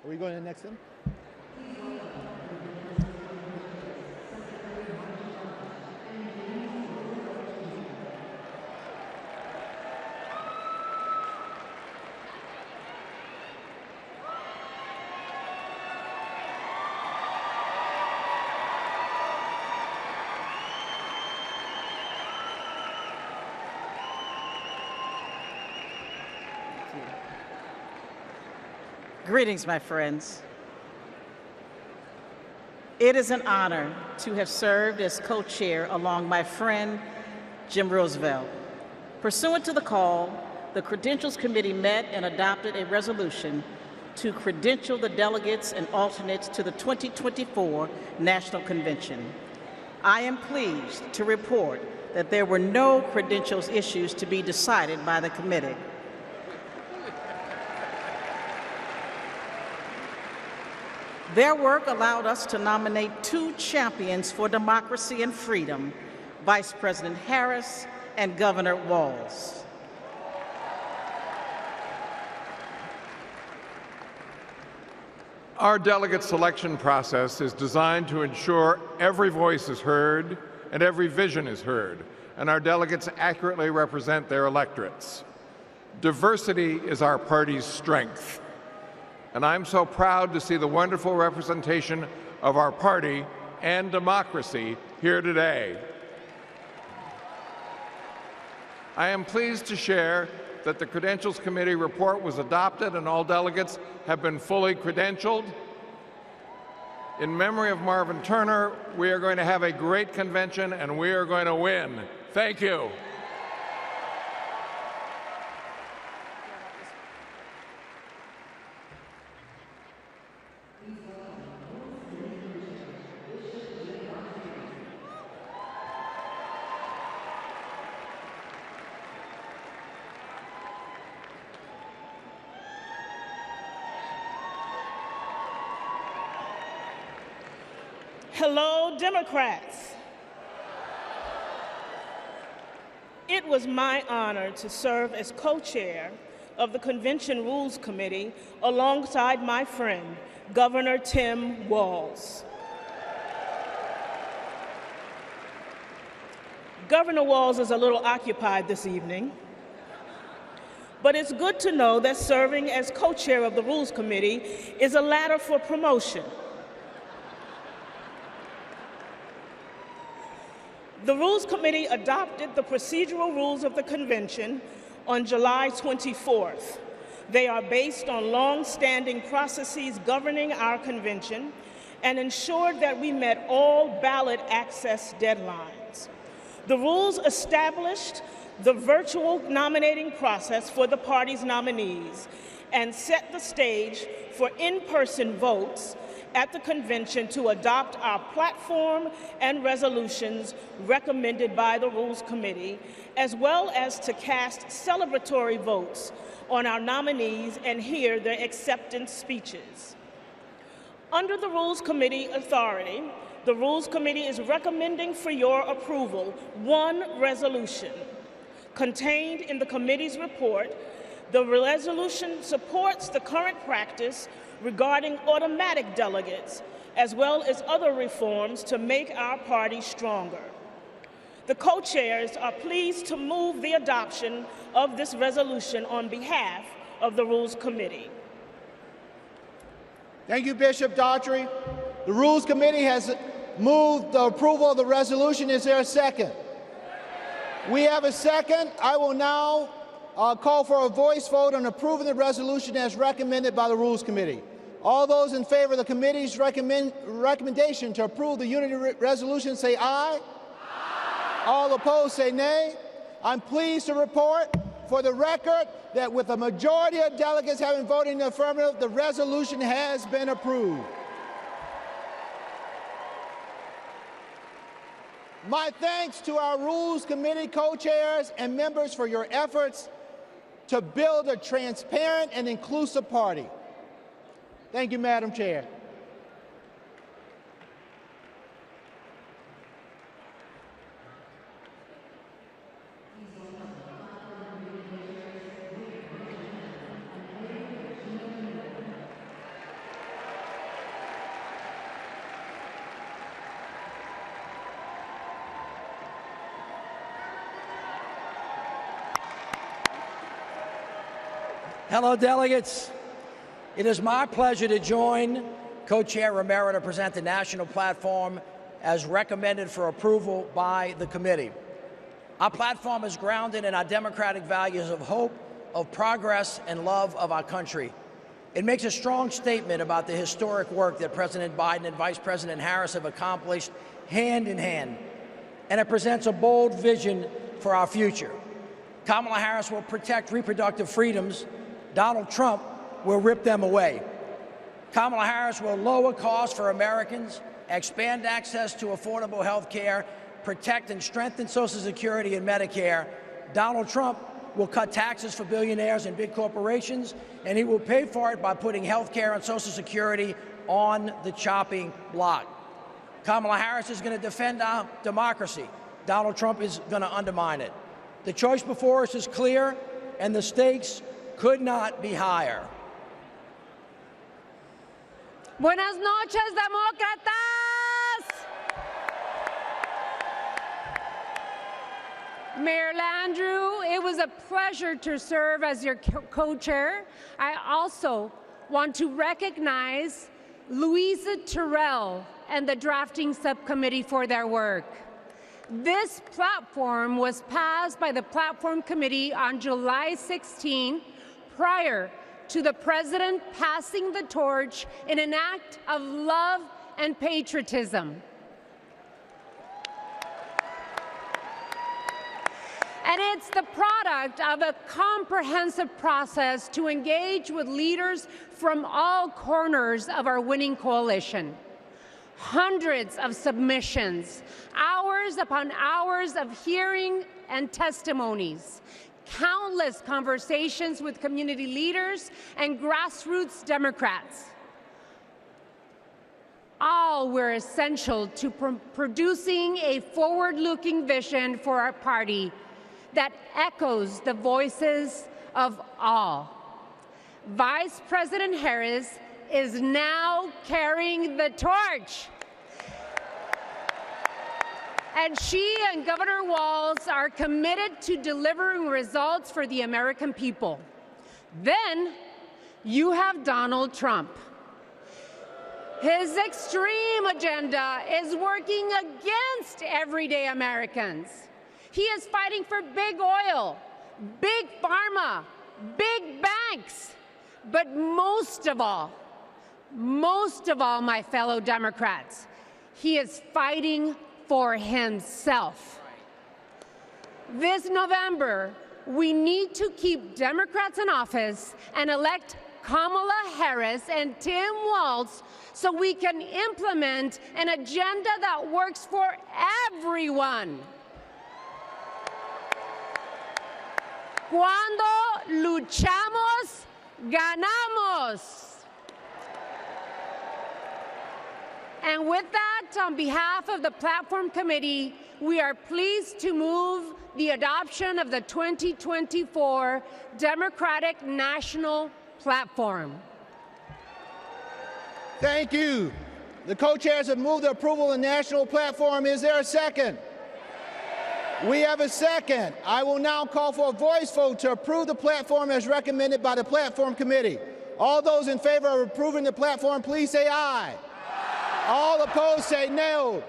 Are we going to the next one? Greetings, my friends. It is an honor to have served as co-chair along my friend, Jim Roosevelt. Pursuant to the call, the Credentials Committee met and adopted a resolution to credential the delegates and alternates to the 2024 National Convention. I am pleased to report that there were no credentials issues to be decided by the committee. Their work allowed us to nominate 2 champions for democracy and freedom, Vice President Harris and Governor Walz. Our delegate selection process is designed to ensure every voice is heard and every vision is heard, and our delegates accurately represent their electorates. Diversity is our party's strength, and I'm so proud to see the wonderful representation of our party and democracy here today. I am pleased to share that the Credentials Committee report was adopted and all delegates have been fully credentialed. In memory of Marvin Turner, we are going to have a great convention and we are going to win. Thank you. Hello, Democrats. It was my honor to serve as co-chair of the Convention Rules Committee alongside my friend, Governor Tim Walz. Governor Walz is a little occupied this evening, but it's good to know that serving as co-chair of the Rules Committee is a ladder for promotion. The Rules Committee adopted the procedural rules of the convention on July 24th. They are based on long-standing processes governing our convention and ensured that we met all ballot access deadlines. The rules established the virtual nominating process for the party's nominees and set the stage for in-person votes at the convention to adopt our platform and resolutions recommended by the Rules Committee, as well as to cast celebratory votes on our nominees and hear their acceptance speeches. Under the Rules Committee authority, the Rules Committee is recommending for your approval one resolution. Contained in the committee's report, the resolution supports the current practice regarding automatic delegates, as well as other reforms to make our party stronger. The co-chairs are pleased to move the adoption of this resolution on behalf of the Rules Committee. Thank you, Bishop Daughtry. The Rules Committee has moved the approval of the resolution. Is there a second? We have a second. I will now call for a voice vote on approving the resolution as recommended by the Rules Committee. All those in favor of the committee's recommendation to approve the unity resolution say aye. Aye. All opposed say nay. I'm pleased to report for the record that with a majority of delegates having voted in the affirmative, the resolution has been approved. My thanks to our Rules Committee co-chairs and members for your efforts to build a transparent and inclusive party. Thank you, Madam Chair. Hello, delegates. It is my pleasure to join Co-Chair Romero to present the national platform as recommended for approval by the committee. Our platform is grounded in our democratic values of hope, of progress, and love of our country. It makes a strong statement about the historic work that President Biden and Vice President Harris have accomplished hand in hand, and it presents a bold vision for our future. Kamala Harris will protect reproductive freedoms. Donald Trump will rip them away. Kamala Harris will lower costs for Americans, expand access to affordable health care, protect and strengthen Social Security and Medicare. Donald Trump will cut taxes for billionaires and big corporations, and he will pay for it by putting health care and Social Security on the chopping block. Kamala Harris is going to defend our democracy. Donald Trump is going to undermine it. The choice before us is clear, and the stakes could not be higher. Buenas noches, demócratas. Mayor Landrieu, it was a pleasure to serve as your co-chair. I also want to recognize Louisa Terrell and the drafting subcommittee for their work. This platform was passed by the Platform Committee on July 16, prior to the President passing the torch in an act of love and patriotism. And it's the product of a comprehensive process to engage with leaders from all corners of our winning coalition. Hundreds of submissions, hours upon hours of hearing and testimonies, countless conversations with community leaders and grassroots Democrats. All were essential to producing a forward-looking vision for our party that echoes the voices of all. Vice President Harris is now carrying the torch. And she and Governor Walz are committed to delivering results for the American people. Then you have Donald Trump. His extreme agenda is working against everyday Americans. He is fighting for big oil, big pharma, big banks, but most of all, my fellow Democrats, he is fighting for himself. This November, we need to keep Democrats in office and elect Kamala Harris and Tim Walz so we can implement an agenda that works for everyone. Cuando luchamos, ganamos. And with that, on behalf of the Platform Committee, we are pleased to move the adoption of the 2024 Democratic National Platform. Thank you. The co-chairs have moved the approval of the national platform. Is there a second? We have a second. I will now call for a voice vote to approve the platform as recommended by the Platform Committee. All those in favor of approving the platform, please say aye. All opposed say no.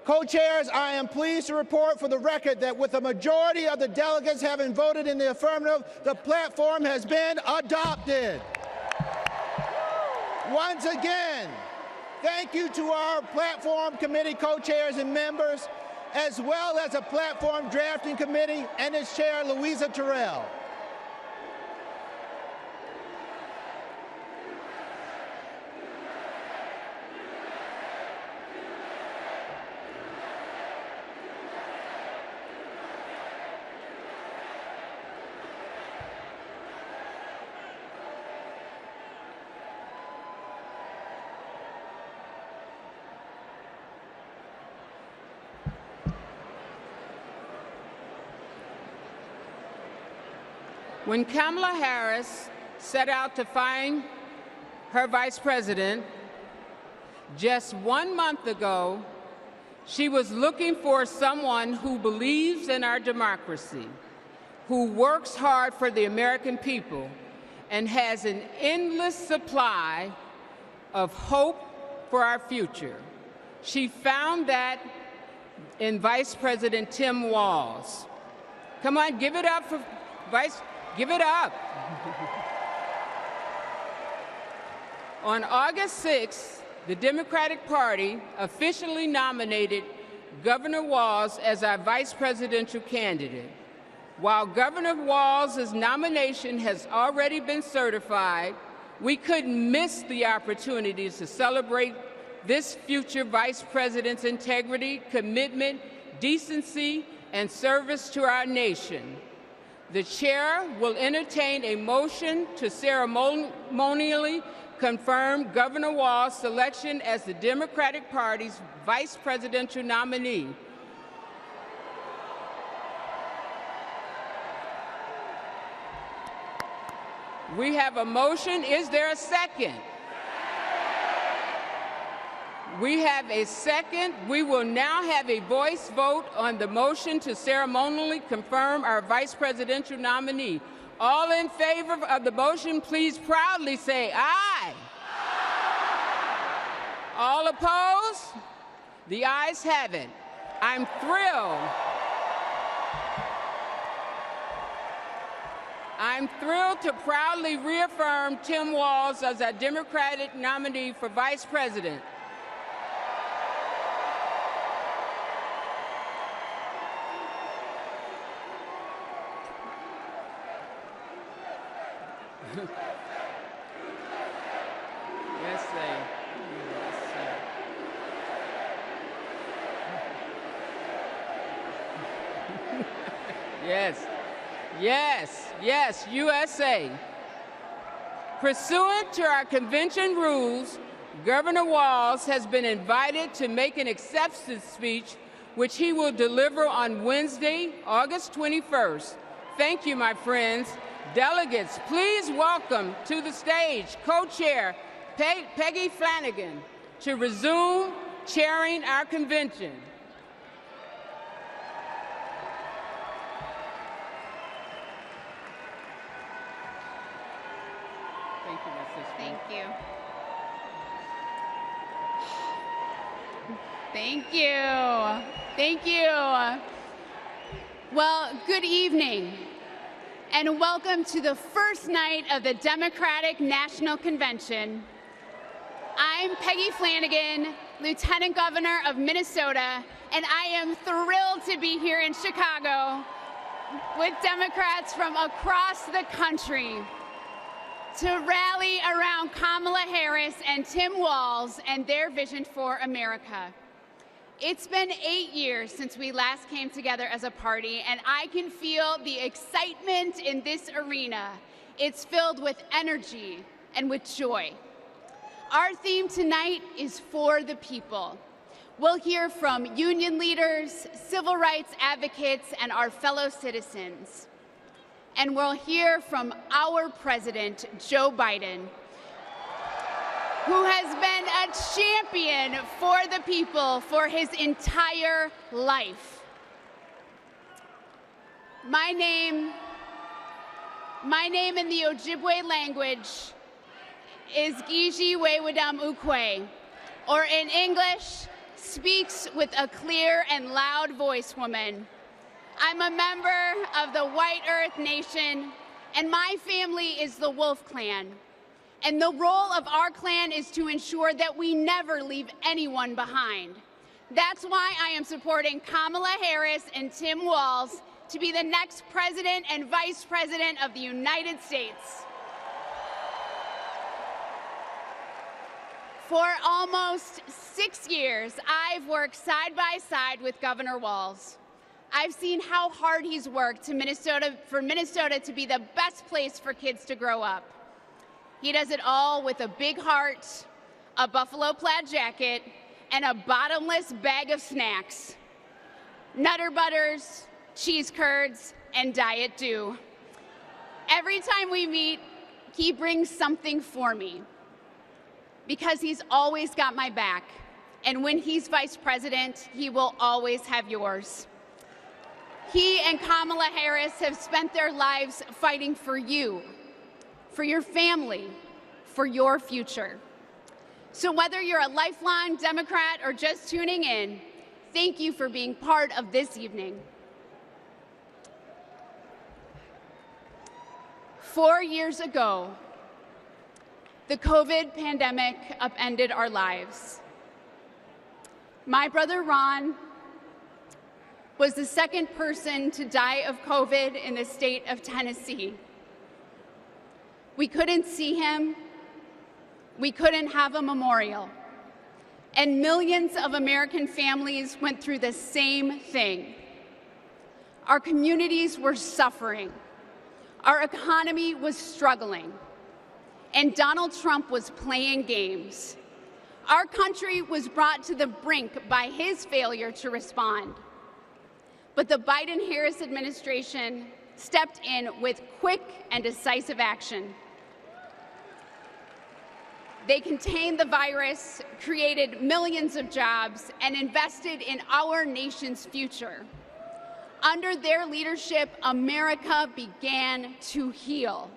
Co-chairs, I am pleased to report for the record that with a majority of the delegates having voted in the affirmative, the platform has been adopted. Once again, thank you to our Platform Committee co-chairs and members, as well as the Platform Drafting Committee and its chair, Louisa Terrell. When Kamala Harris set out to find her vice president, just 1 month ago, she was looking for someone who believes in our democracy, who works hard for the American people, and has an endless supply of hope for our future. She found that in Vice President Tim Walz. Come on, give it up for give it up. On August 6th, the Democratic Party officially nominated Governor Walz as our vice presidential candidate. While Governor Walz's nomination has already been certified, we couldn't miss the opportunity to celebrate this future vice president's integrity, commitment, decency, and service to our nation. The chair will entertain a motion to ceremonially confirm Governor Walz's selection as the Democratic Party's vice presidential nominee. We have a motion. Is there a second? We have a second. We will now have a voice vote on the motion to ceremonially confirm our vice presidential nominee. All in favor of the motion, please proudly say aye. All opposed? The ayes have it. I'm thrilled. I'm thrilled to proudly reaffirm Tim Walz as our Democratic nominee for vice president. Yes, sir. Yes. Yes, yes, USA. Pursuant to our convention rules, Governor Walz has been invited to make an acceptance speech, which he will deliver on Wednesday, August 21st. Thank you, my friends. Delegates, please welcome to the stage co-chair Peggy Flanagan to resume chairing our convention. Thank you. Thank you. Thank you. Well, good evening, and welcome to the first night of the Democratic National Convention. I'm Peggy Flanagan, Lieutenant Governor of Minnesota, and I am thrilled to be here in Chicago with Democrats from across the country to rally around Kamala Harris and Tim Walz and their vision for America. It's been 8 years since we last came together as a party, and I can feel the excitement in this arena. It's filled with energy and with joy. Our theme tonight is for the people. We'll hear from union leaders, civil rights advocates, and our fellow citizens. And we'll hear from our president, Joe Biden, who has been a champion for the people for his entire life. My name in the Ojibwe language is Gigi Wewadam Ukwe, or in English, speaks with a clear and loud voice, woman. I'm a member of the White Earth Nation, and my family is the Wolf Clan. And the role of our clan is to ensure that we never leave anyone behind. That's why I am supporting Kamala Harris and Tim Walz to be the next president and vice president of the United States. For almost 6 years, I've worked side by side with Governor Walz. I've seen how hard he's worked for Minnesota to be the best place for kids to grow up. He does it all with a big heart, a buffalo plaid jacket, and a bottomless bag of snacks. Nutter Butters, cheese curds, and Diet Dew. Every time we meet, he brings something for me, because he's always got my back. And when he's vice president, he will always have yours. He and Kamala Harris have spent their lives fighting for you, for your family, for your future. So whether you're a lifelong Democrat or just tuning in, thank you for being part of this evening. 4 years ago, the COVID pandemic upended our lives. My brother Ron was the second person to die of COVID in the state of Tennessee. We couldn't see him. We couldn't have a memorial. And millions of American families went through the same thing. Our communities were suffering. Our economy was struggling. And Donald Trump was playing games. Our country was brought to the brink by his failure to respond. But the Biden-Harris administration stepped in with quick and decisive action. They contained the virus, created millions of jobs, and invested in our nation's future. Under their leadership, America began to heal.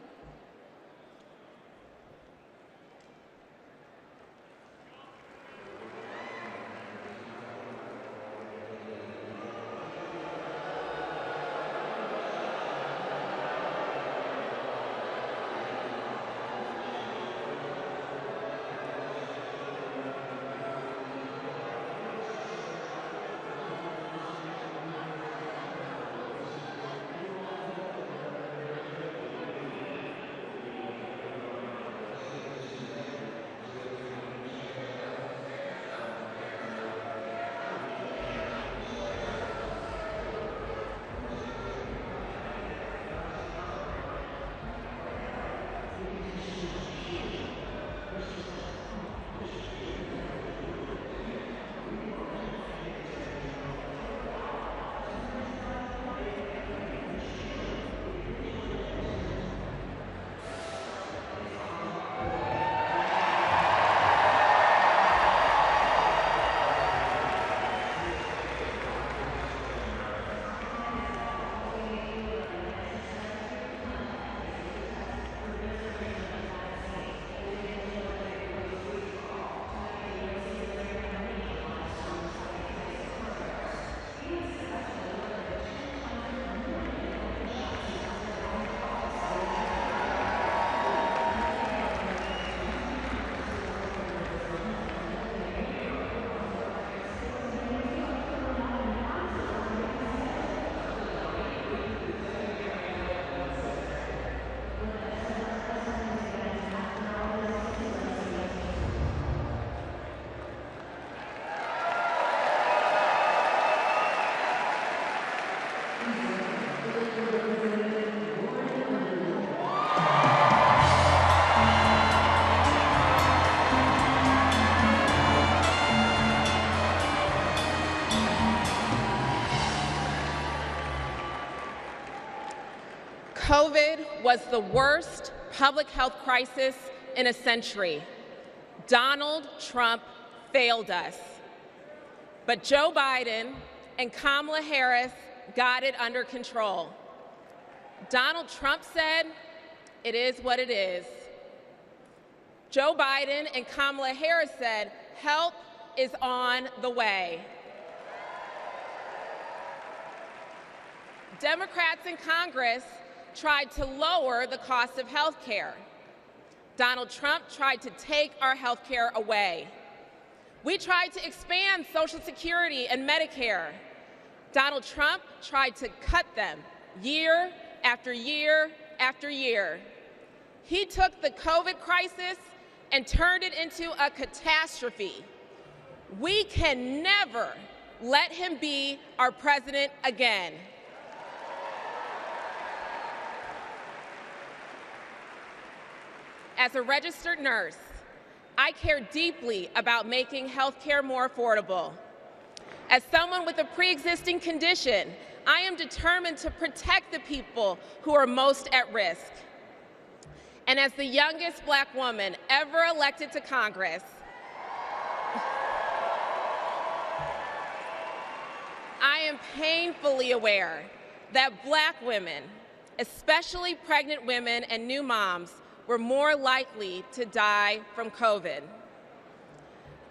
COVID was the worst public health crisis in a century. Donald Trump failed us. But Joe Biden and Kamala Harris got it under control. Donald Trump said, "It is what it is." Joe Biden and Kamala Harris said, "Help is on the way." Democrats in Congress tried to lower the cost of health care. Donald Trump tried to take our health care away. We tried to expand Social Security and Medicare. Donald Trump tried to cut them year after year after year. He took the COVID crisis and turned it into a catastrophe. We can never let him be our president again. As a registered nurse, I care deeply about making health care more affordable. As someone with a pre-existing condition, I am determined to protect the people who are most at risk. And as the youngest Black woman ever elected to Congress, I am painfully aware that Black women, especially pregnant women and new moms, were more likely to die from COVID.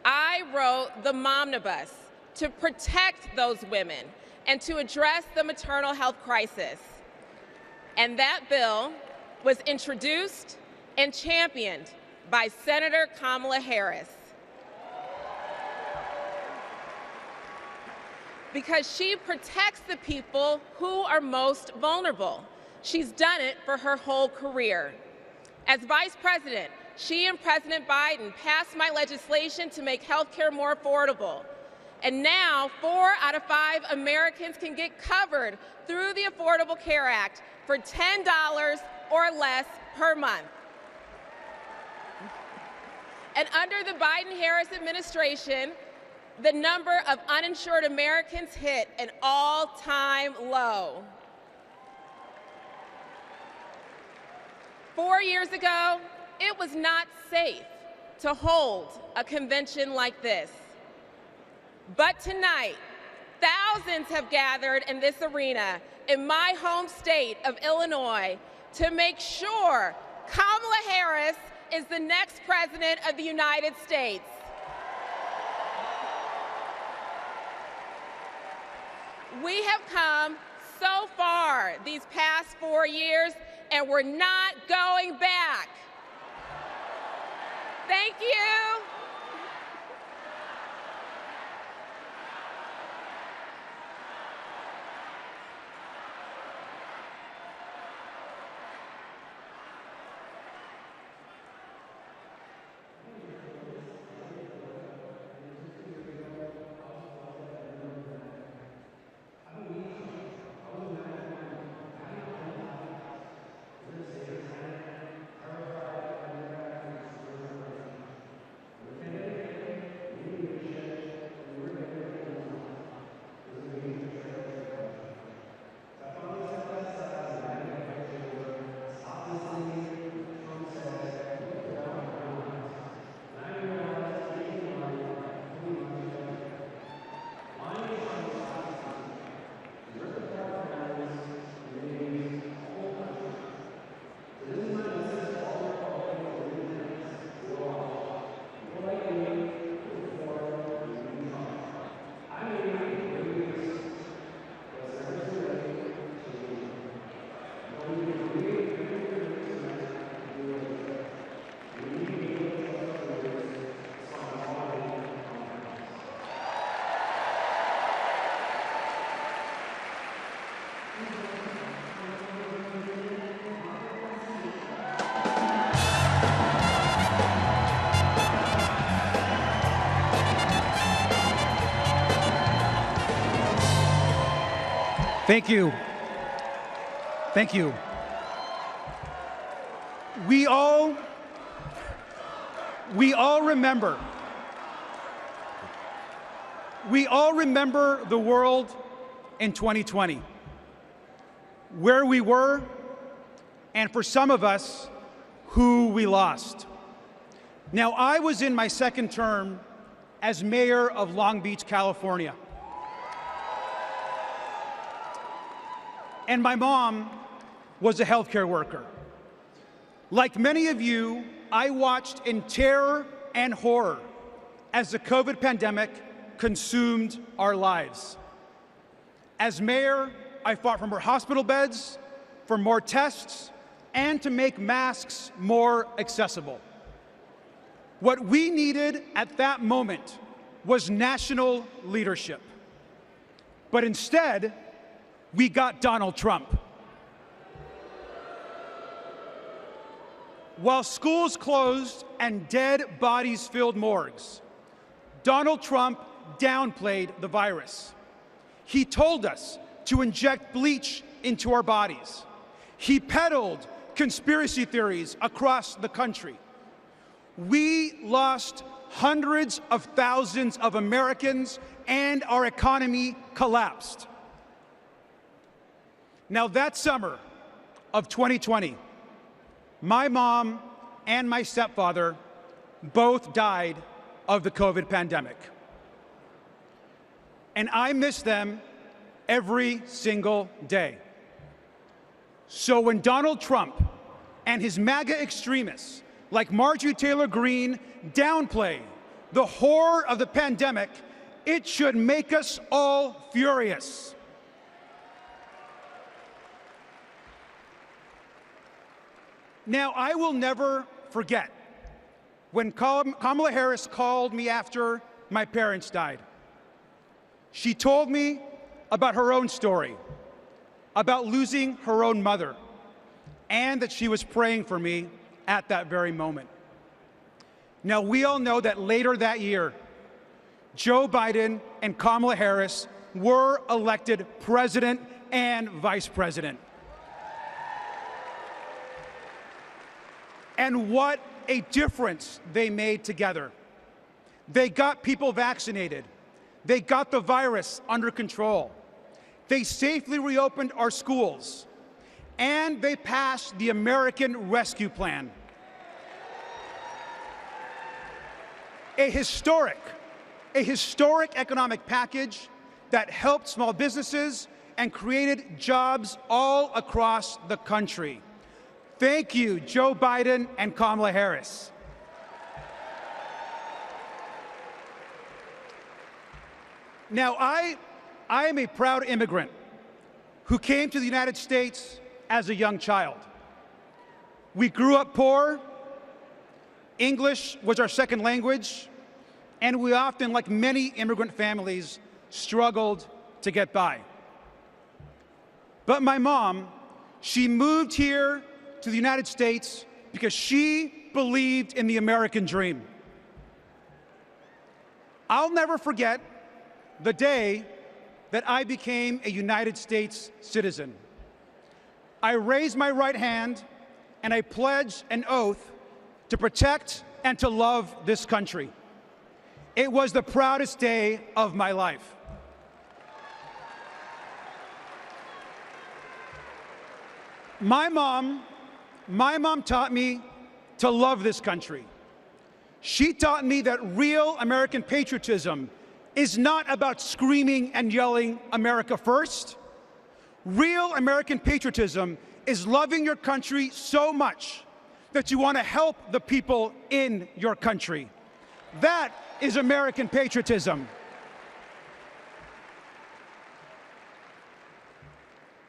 I wrote the Momnibus to protect those women and to address the maternal health crisis. And that bill was introduced and championed by Senator Kamala Harris. Because she protects the people who are most vulnerable. She's done it for her whole career. As Vice President, she and President Biden passed my legislation to make health care more affordable. And now, 4 out of 5 Americans can get covered through the Affordable Care Act for $10 or less per month. And under the Biden-Harris administration, the number of uninsured Americans hit an all-time low. 4 years ago, it was not safe to hold a convention like this. But tonight, thousands have gathered in this arena in my home state of Illinois to make sure Kamala Harris is the next President of the United States. We have come so far these past 4 years, and we're not going back. Thank you. Thank you. Thank you. We all remember. We all remember the world in 2020, where we were, and for some of us, who we lost. Now, I was in my second term as mayor of Long Beach, California. And my mom was a healthcare worker. Like many of you, I watched in terror and horror as the COVID pandemic consumed our lives. As mayor, I fought for more hospital beds, for more tests, and to make masks more accessible. What we needed at that moment was national leadership. But instead, we got Donald Trump. While schools closed and dead bodies filled morgues, Donald Trump downplayed the virus. He told us to inject bleach into our bodies. He peddled conspiracy theories across the country. We lost hundreds of thousands of Americans and our economy collapsed. Now, that summer of 2020, my mom and my stepfather both died of the COVID pandemic. And I miss them every single day. So when Donald Trump and his MAGA extremists like Marjorie Taylor Greene downplay the horror of the pandemic, it should make us all furious. Now, I will never forget when Kamala Harris called me after my parents died. She told me about her own story, about losing her own mother, and that she was praying for me at that very moment. Now, we all know that later that year, Joe Biden and Kamala Harris were elected president and vice president. And what a difference they made together. They got people vaccinated. They got the virus under control. They safely reopened our schools. And they passed the American Rescue Plan. A historic economic package that helped small businesses and created jobs all across the country. Thank you, Joe Biden and Kamala Harris. Now, I am a proud immigrant who came to the United States as a young child. We grew up poor. English was our second language, and we often, like many immigrant families, struggled to get by. But my mom, she moved here to the United States because she believed in the American dream. I'll never forget the day that I became a United States citizen. I raised my right hand and I pledged an oath to protect and to love this country. It was the proudest day of my life. My mom taught me to love this country. She taught me that real American patriotism is not about screaming and yelling America first. Real American patriotism is loving your country so much that you want to help the people in your country. That is American patriotism.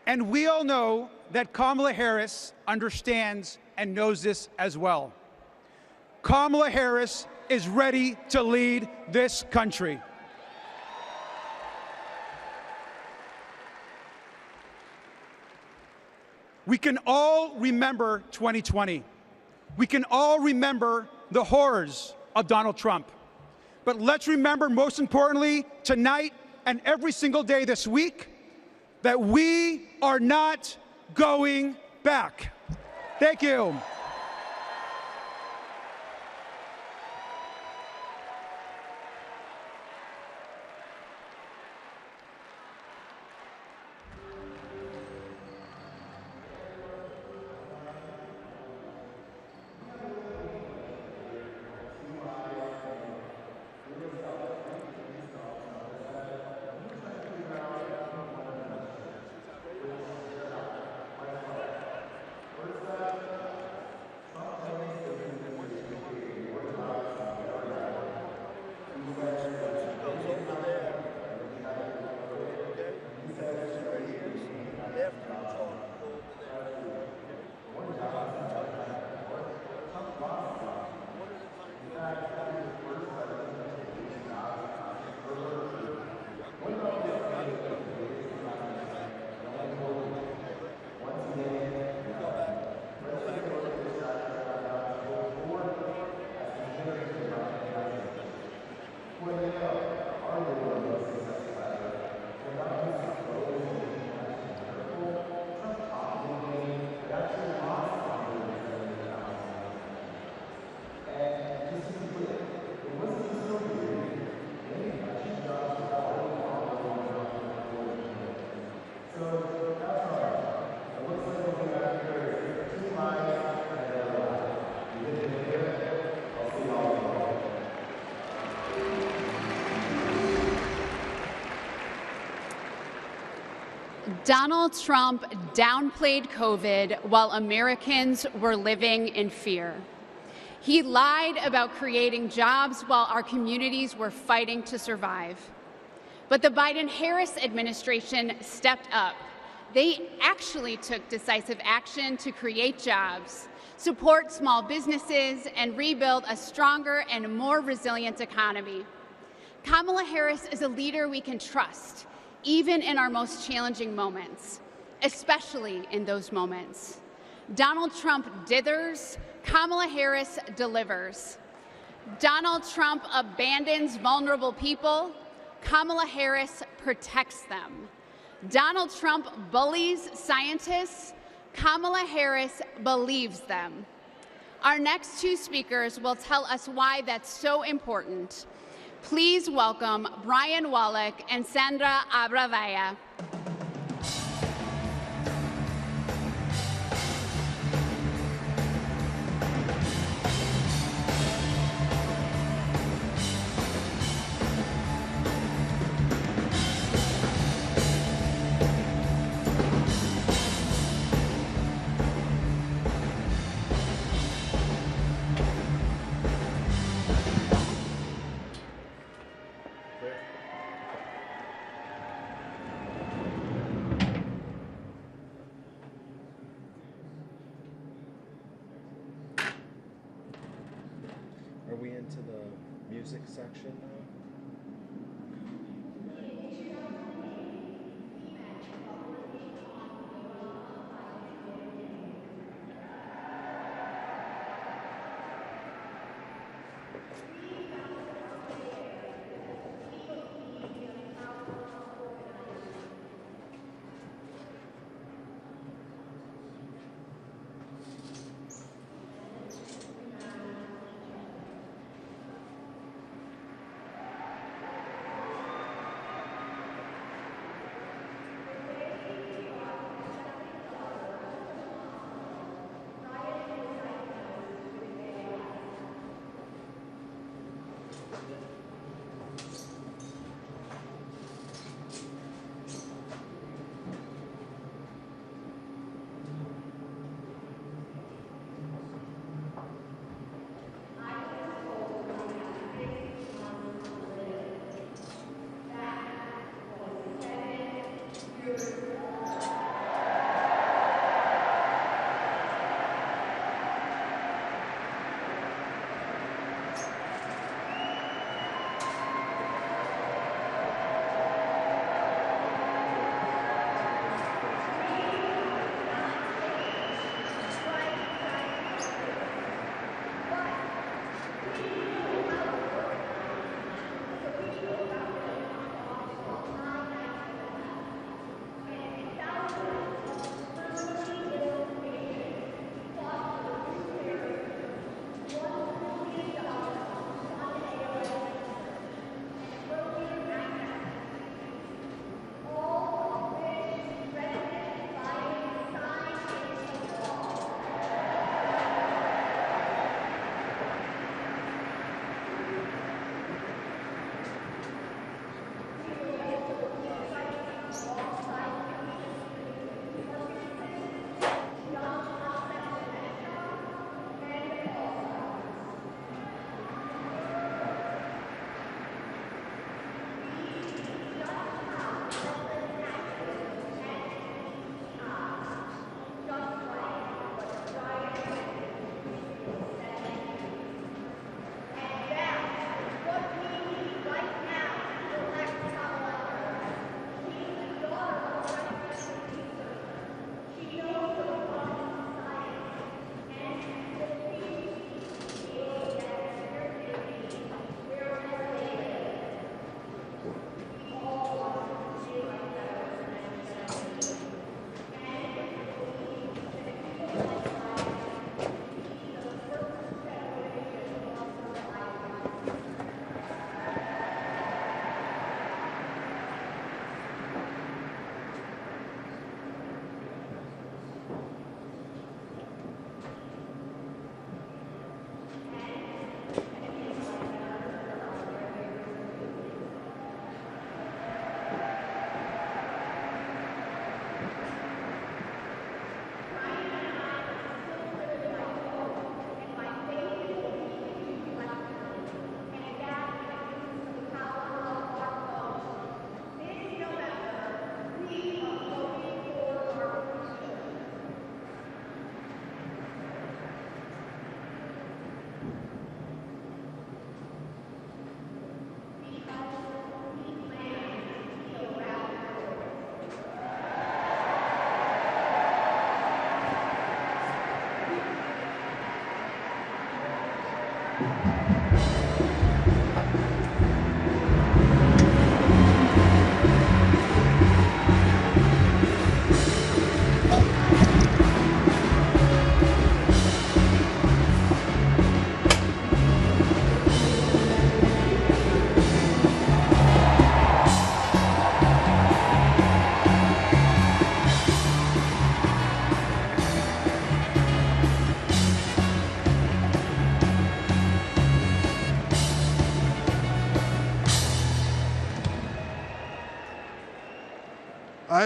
And we all know that Kamala Harris understands and knows this as well. Kamala Harris is ready to lead this country. We can all remember 2020. We can all remember the horrors of Donald Trump. But let's remember, most importantly, tonight and every single day this week, that we are not going back. Thank you. Donald Trump downplayed COVID while Americans were living in fear. He lied about creating jobs while our communities were fighting to survive. But the Biden-Harris administration stepped up. They actually took decisive action to create jobs, support small businesses, and rebuild a stronger and more resilient economy. Kamala Harris is a leader we can trust, even in our most challenging moments, especially in those moments. Donald Trump dithers, Kamala Harris delivers. Donald Trump abandons vulnerable people, Kamala Harris protects them. Donald Trump bullies scientists, Kamala Harris believes them. Our next two speakers will tell us why that's so important. Please welcome Brian Wallach and Sandra Abravaya. Are we into the music section now?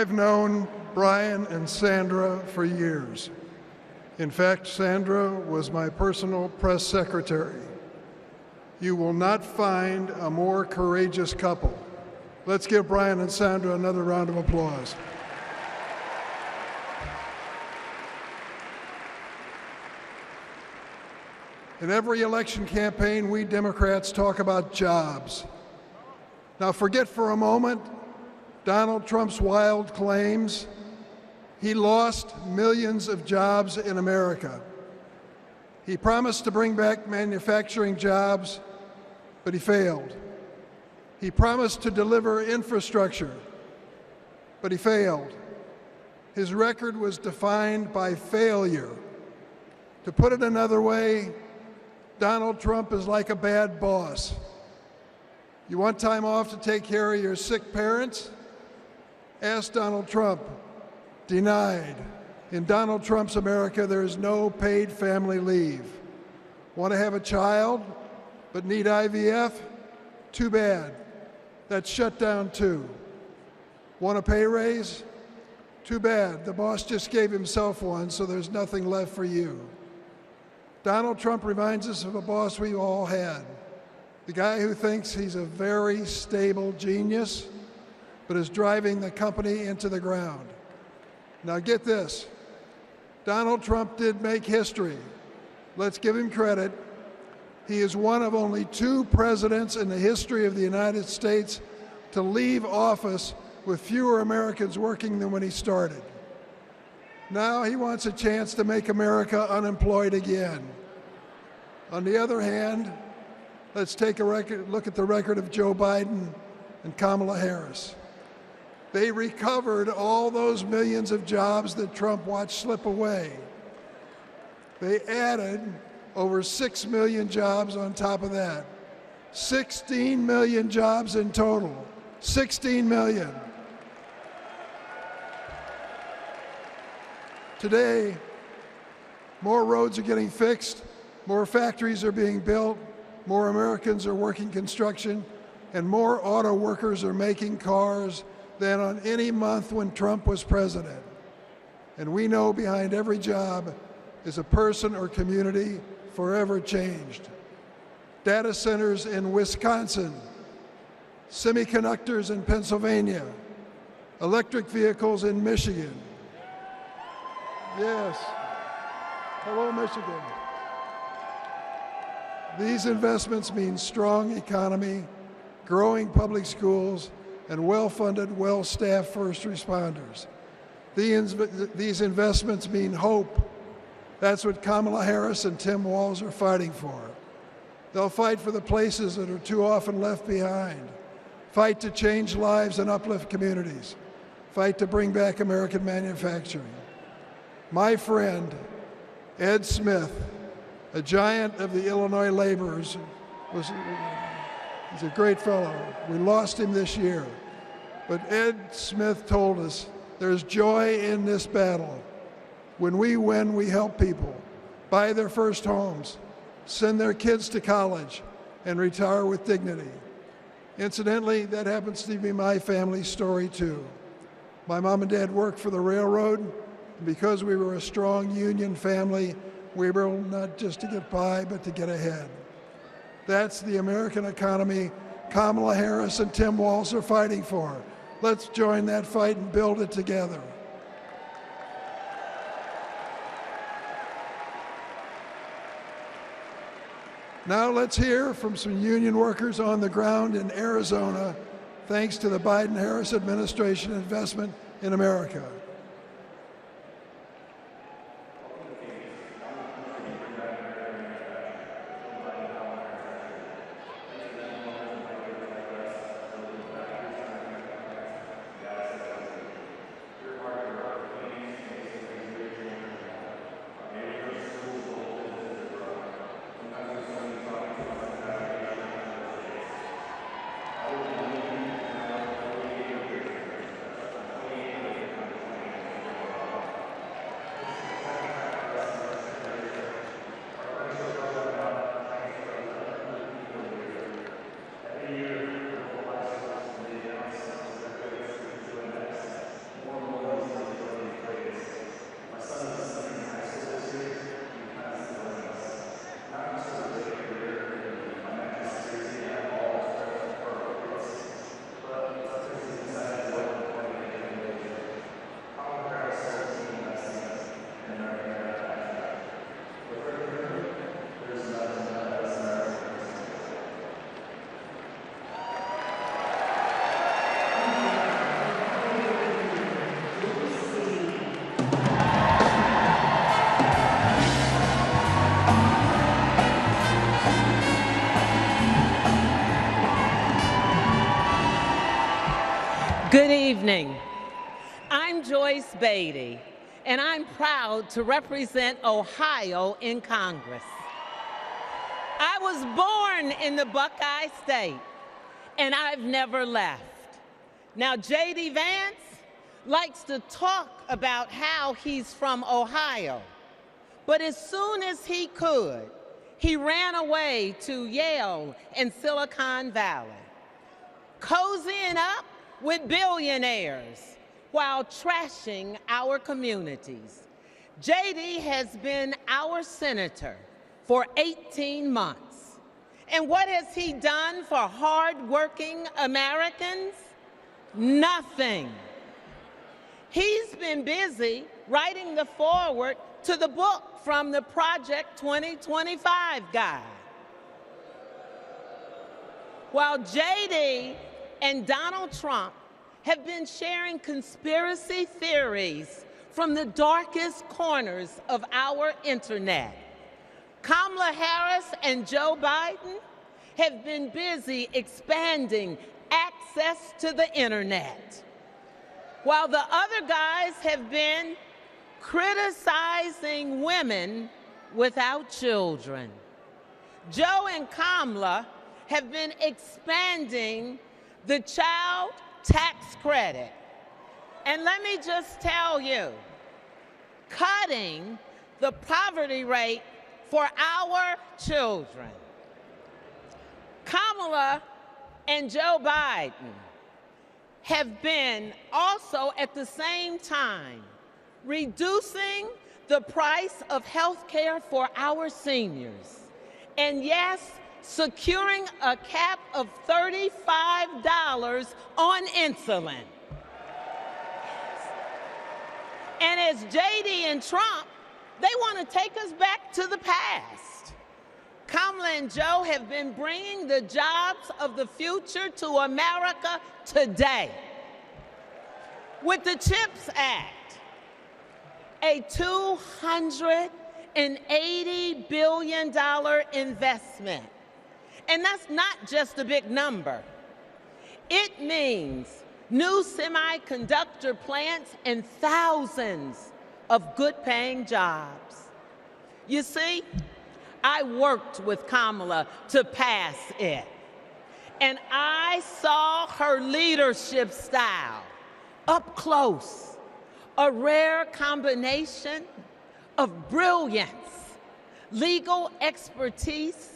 I've known Brian and Sandra for years. In fact, Sandra was my personal press secretary. You will not find a more courageous couple. Let's give Brian and Sandra another round of applause. In every election campaign, we Democrats talk about jobs. Now forget for a moment Donald Trump's wild claims. He lost millions of jobs in America. He promised to bring back manufacturing jobs, but he failed. He promised to deliver infrastructure, but he failed. His record was defined by failure. To put it another way, Donald Trump is like a bad boss. You want time off to take care of your sick parents? Ask Donald Trump. Denied. In Donald Trump's America, there is no paid family leave. Want to have a child but need IVF? Too bad. That's shut down too. Want a pay raise? Too bad. The boss just gave himself one, so there's nothing left for you. Donald Trump reminds us of a boss we all had. The guy who thinks he's a very stable genius, but is driving the company into the ground. Now get this, Donald Trump did make history. Let's give him credit. He is one of only 2 presidents in the history of the United States to leave office with fewer Americans working than when he started. Now he wants a chance to make America unemployed again. On the other hand, let's take a look at the record of Joe Biden and Kamala Harris. They recovered all those millions of jobs that Trump watched slip away. They added over 6 million jobs on top of that. 16 million jobs in total. 16 million. Today, more roads are getting fixed, more factories are being built, more Americans are working construction, and more auto workers are making cars than on any month when Trump was president. And we know behind every job is a person or community forever changed. Data centers in Wisconsin, semiconductors in Pennsylvania, electric vehicles in Michigan. Yes. Hello, Michigan. These investments mean strong economy, growing public schools, and well-funded, well-staffed first responders. These investments mean hope. That's what Kamala Harris and Tim Walz are fighting for. They'll fight for the places that are too often left behind, fight to change lives and uplift communities, fight to bring back American manufacturing. My friend, Ed Smith, a giant of the Illinois laborers, he's a great fellow. We lost him this year. But Ed Smith told us there's joy in this battle. When we win, we help people buy their first homes, send their kids to college, and retire with dignity. Incidentally, that happens to be my family's story too. My mom and dad worked for the railroad, and because we were a strong union family, we were able not just to get by, but to get ahead. That's the American economy Kamala Harris and Tim Walz are fighting for. Let's join that fight and build it together. Now let's hear from some union workers on the ground in Arizona, thanks to the Biden-Harris administration investment in America. Good evening. I'm Joyce Beatty, and I'm proud to represent Ohio in Congress. I was born in the Buckeye State, and I've never left. Now, J.D. Vance likes to talk about how he's from Ohio, but as soon as he could, he ran away to Yale and Silicon Valley, cozying up with billionaires while trashing our communities. J.D. has been our senator for 18 months. And what has he done for hardworking Americans? Nothing. He's been busy writing the foreword to the book from the Project 2025 guy. While J.D. and Donald Trump have been sharing conspiracy theories from the darkest corners of our internet, Kamala Harris and Joe Biden have been busy expanding access to the internet, while the other guys have been criticizing women without children. Joe and Kamala have been expanding the child tax credit. And let me just tell you, cutting the poverty rate for our children. Kamala and Joe Biden have been also at the same time reducing the price of health care for our seniors. And yes, securing a cap of $35 on insulin. And as J.D. and Trump, they want to take us back to the past. Kamala and Joe have been bringing the jobs of the future to America today. With the CHIPS Act, a $280 billion investment. And that's not just a big number. It means new semiconductor plants and thousands of good-paying jobs. You see, I worked with Kamala to pass it, and I saw her leadership style up close, a rare combination of brilliance, legal expertise,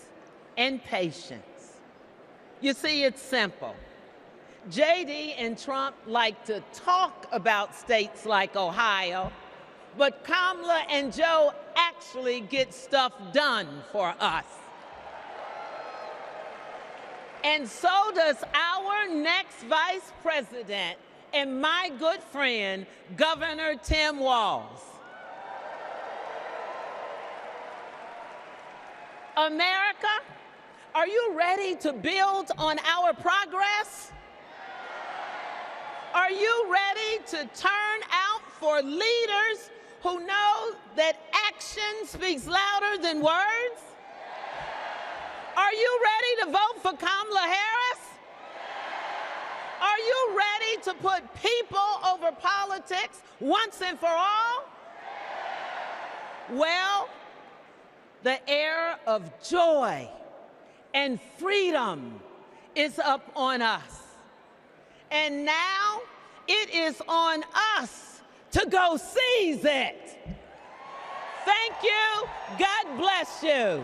and patience. You see, it's simple. J.D. and Trump like to talk about states like Ohio, but Kamala and Joe actually get stuff done for us. And so does our next vice president and my good friend, Governor Tim Walz. America, are you ready to build on our progress? Are you ready to turn out for leaders who know that action speaks louder than words? Are you ready to vote for Kamala Harris? Are you ready to put people over politics once and for all? Well, the era of joy and freedom is up on us. And now it is on us to go seize it. Thank you. God bless you.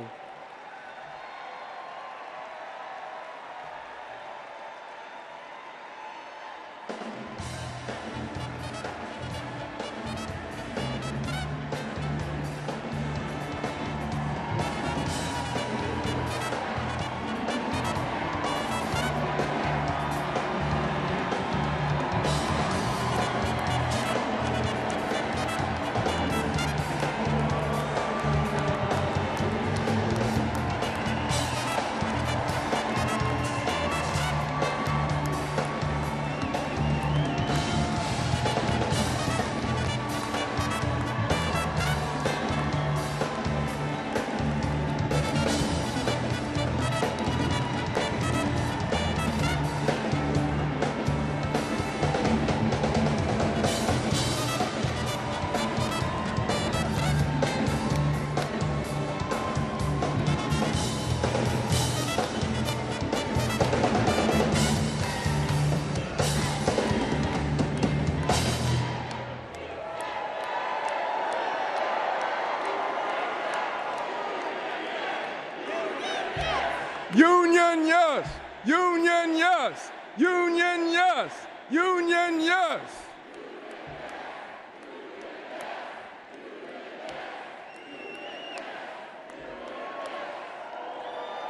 Union, yes. Union, yes. Union, yes. Union, yes.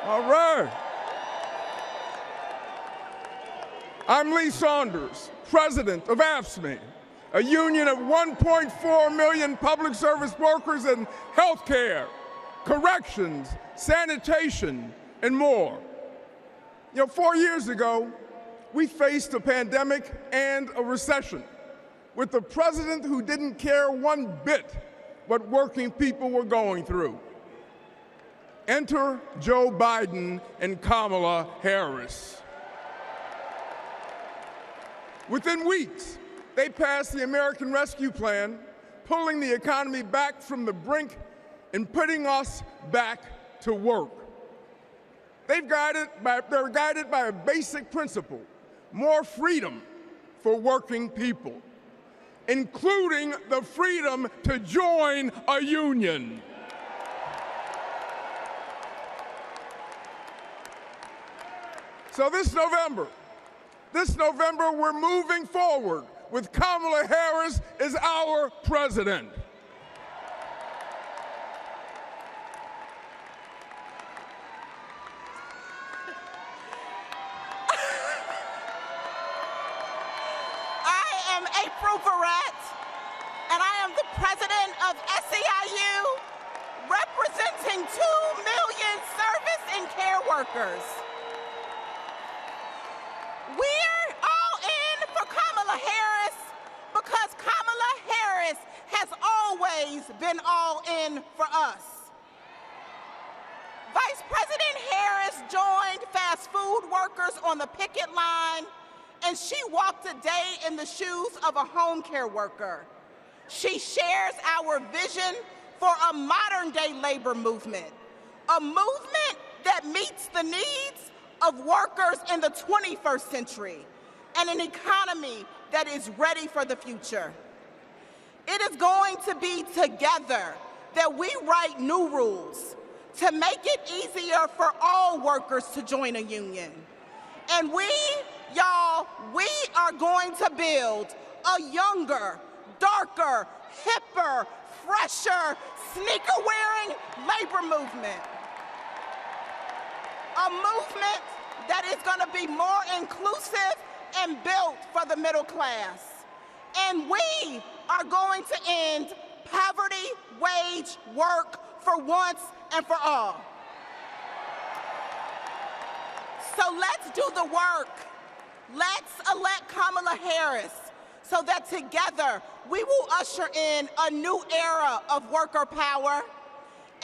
All right. I'm Lee Saunders, president of AFSCME, a union of 1.4 million public service workers in healthcare, corrections, sanitation, and more. 4 years ago, we faced a pandemic and a recession with a president who didn't care one bit what working people were going through. Enter Joe Biden and Kamala Harris. Within weeks, they passed the American Rescue Plan, pulling the economy back from the brink and putting us back to work. They're guided by a basic principle: more freedom for working people, including the freedom to join a union. So this November, we're moving forward with Kamala Harris as our president. I am April Verrett, and I am the president of SEIU, representing 2 million service and care workers. We're all in for Kamala Harris because Kamala Harris has always been all in for us. Vice President Harris joined fast food workers on the picket line, and she walked a day in the shoes of a home care worker. She shares our vision for a modern-day labor movement, a movement that meets the needs of workers in the 21st century, and an economy that is ready for the future. It is going to be together that we write new rules to make it easier for all workers to join a union. And we are going to build a younger, darker, hipper, fresher, sneaker-wearing labor movement. A movement that is going to be more inclusive and built for the middle class. And we are going to end poverty wage work for once and for all. So let's do the work. Let's elect Kamala Harris so that together we will usher in a new era of worker power,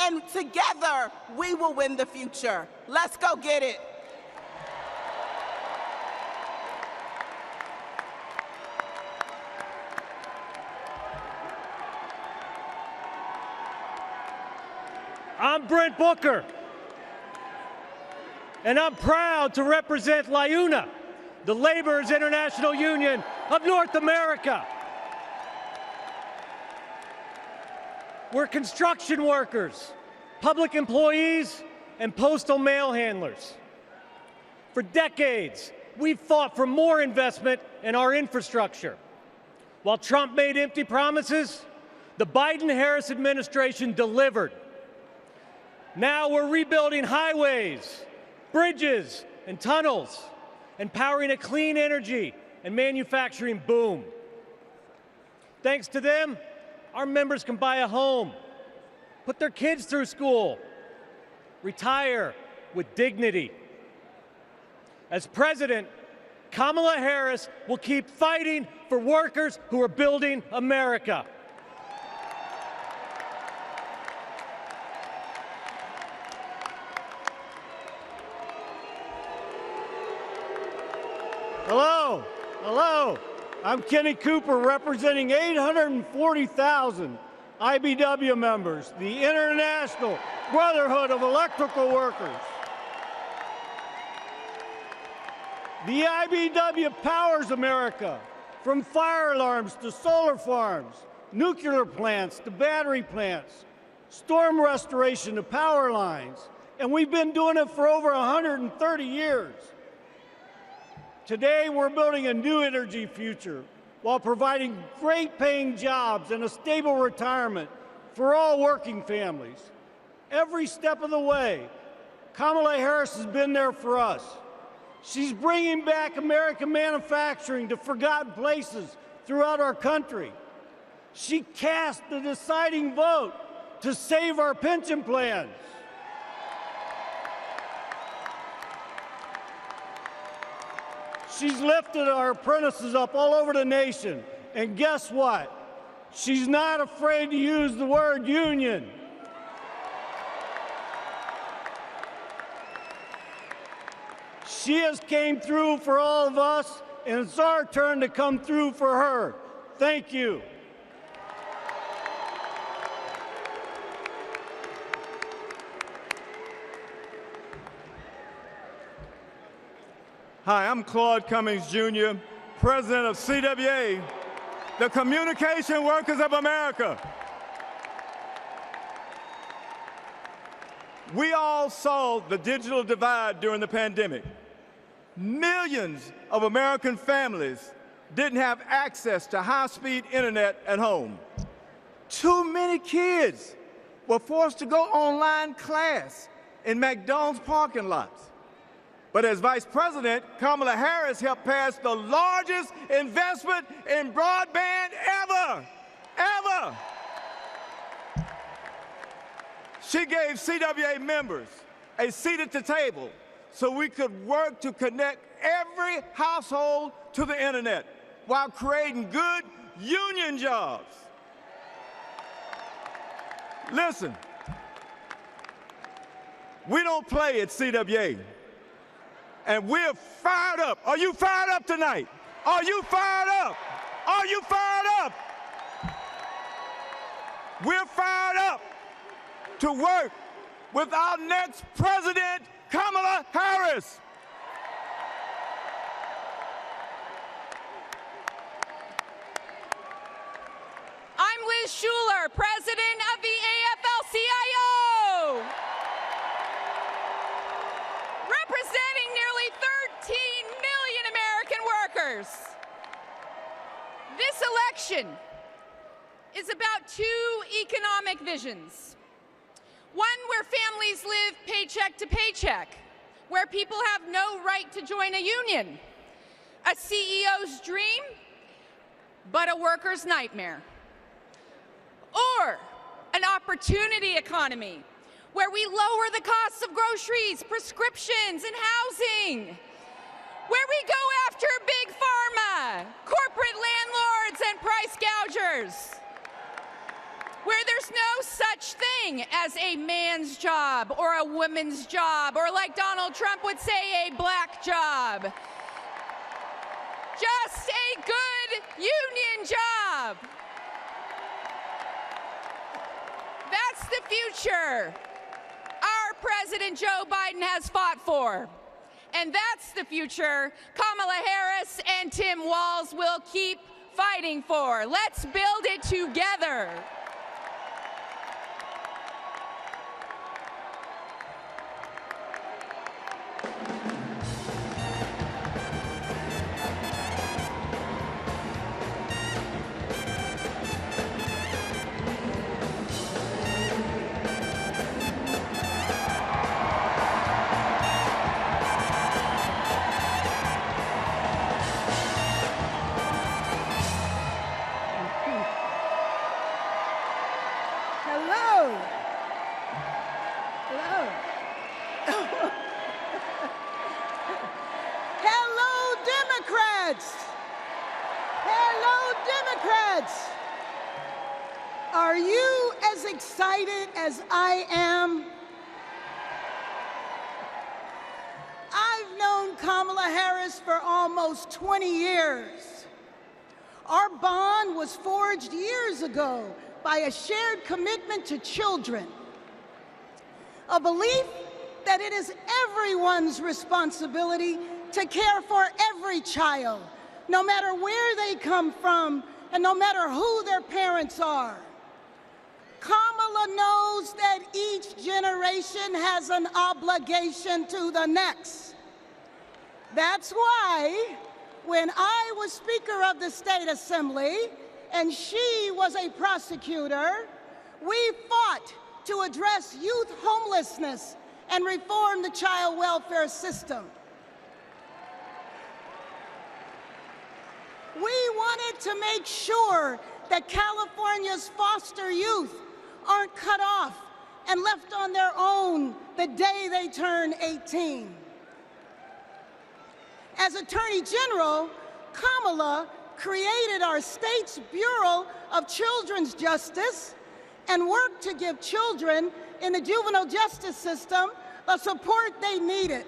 and together we will win the future. Let's go get it. I'm Brent Booker, and I'm proud to represent LIUNA, the Laborers International Union of North America. We're construction workers, public employees, and postal mail handlers. For decades, we've fought for more investment in our infrastructure. While Trump made empty promises, the Biden-Harris administration delivered. Now we're rebuilding highways, bridges, and tunnels, and powering a clean energy and manufacturing boom. Thanks to them, our members can buy a home, put their kids through school, retire with dignity. As president, Kamala Harris will keep fighting for workers who are building America. Hello, I'm Kenny Cooper, representing 840,000 IBW members, the International Brotherhood of Electrical Workers. The IBW powers America, from fire alarms to solar farms, nuclear plants to battery plants, storm restoration to power lines, and we've been doing it for over 130 years. Today, we're building a new energy future while providing great paying jobs and a stable retirement for all working families. Every step of the way, Kamala Harris has been there for us. She's bringing back American manufacturing to forgotten places throughout our country. She cast the deciding vote to save our pension plans. She's lifted our apprentices up all over the nation. And guess what? She's not afraid to use the word union. She has came through for all of us, and it's our turn to come through for her. Thank you. Hi, I'm Claude Cummings, Jr., President of CWA, the Communication Workers of America. We all saw the digital divide during the pandemic. Millions of American families didn't have access to high-speed internet at home. Too many kids were forced to go online class in McDonald's parking lots. But as Vice President, Kamala Harris helped pass the largest investment in broadband ever. She gave CWA members a seat at the table so we could work to connect every household to the internet while creating good union jobs. Listen, we don't play at CWA. And we're fired up. Are you fired up tonight? Are you fired up? Are you fired up? We're fired up to work with our next president, Kamala Harris. I'm Liz Schuler, president of the AFL-CIO. Representing nearly 13 million American workers. This election is about two economic visions. One where families live paycheck to paycheck, where people have no right to join a union. A CEO's dream, but a worker's nightmare. Or an opportunity economy, where we lower the costs of groceries, prescriptions, and housing, where we go after big pharma, corporate landlords, and price gougers, where there's no such thing as a man's job or a woman's job, or like Donald Trump would say, a black job. Just a good union job. That's the future our President Joe Biden has fought for. And that's the future Kamala Harris and Tim Walz will keep fighting for. Let's build it together. Are you as excited as I am? I've known Kamala Harris for almost 20 years. Our bond was forged years ago by a shared commitment to children, a belief that it is everyone's responsibility to care for every child, no matter where they come from and no matter who their parents are. Kamala Kamala knows that each generation has an obligation to the next. That's why when I was Speaker of the State Assembly and she was a prosecutor, we fought to address youth homelessness and reform the child welfare system. We wanted to make sure that California's foster youth aren't cut off and left on their own the day they turn 18. As Attorney General, Kamala created our state's Bureau of Children's Justice and worked to give children in the juvenile justice system the support they needed.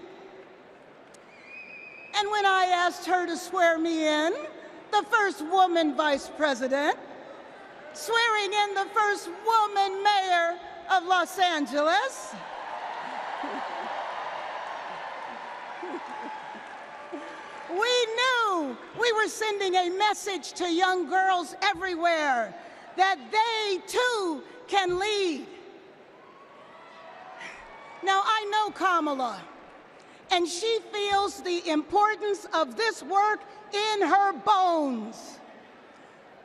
And when I asked her to swear me in, the first woman vice president, swearing in the first woman mayor of Los Angeles, we knew we were sending a message to young girls everywhere that they too can lead. Now, I know Kamala, and she feels the importance of this work in her bones.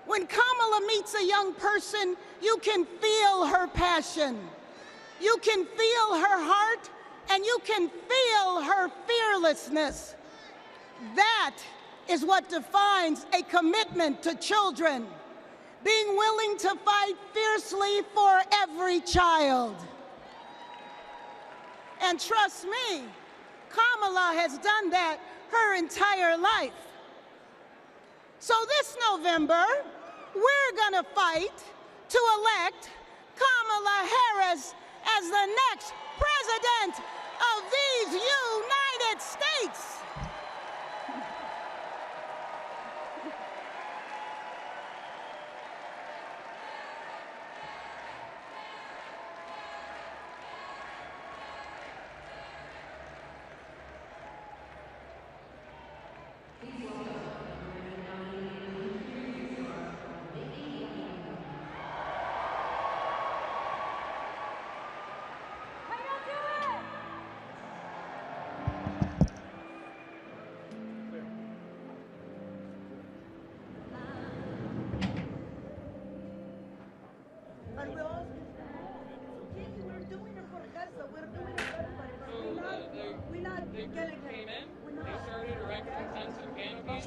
When Kamala meets a young person, you can feel her passion. You can feel her heart, and you can feel her fearlessness. That is what defines a commitment to children, being willing to fight fiercely for every child. And trust me, Kamala has done that her entire life. So this November, we're gonna fight to elect Kamala Harris as the next president of these United States.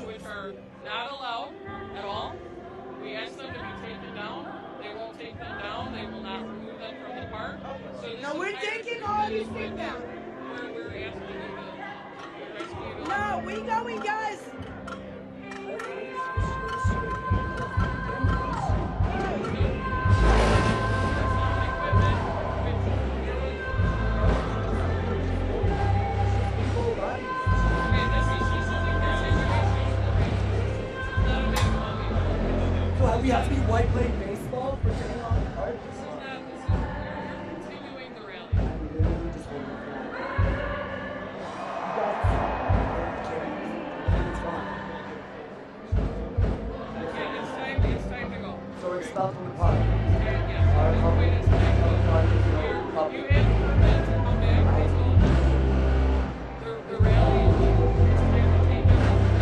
Which are not allowed at all. We asked them to be taken down. They won't take them down. They will not remove them from the park. So No, we're taking all these things down. We're asking you to rescue. No, we going, guys. We have to be white playing baseball for getting on the cart. Continuing the rally. Yeah, it's time to go. So we're expelled from the park. Yeah. Our public You is public. have to permit to come back. They told you. The rally is time to take it down.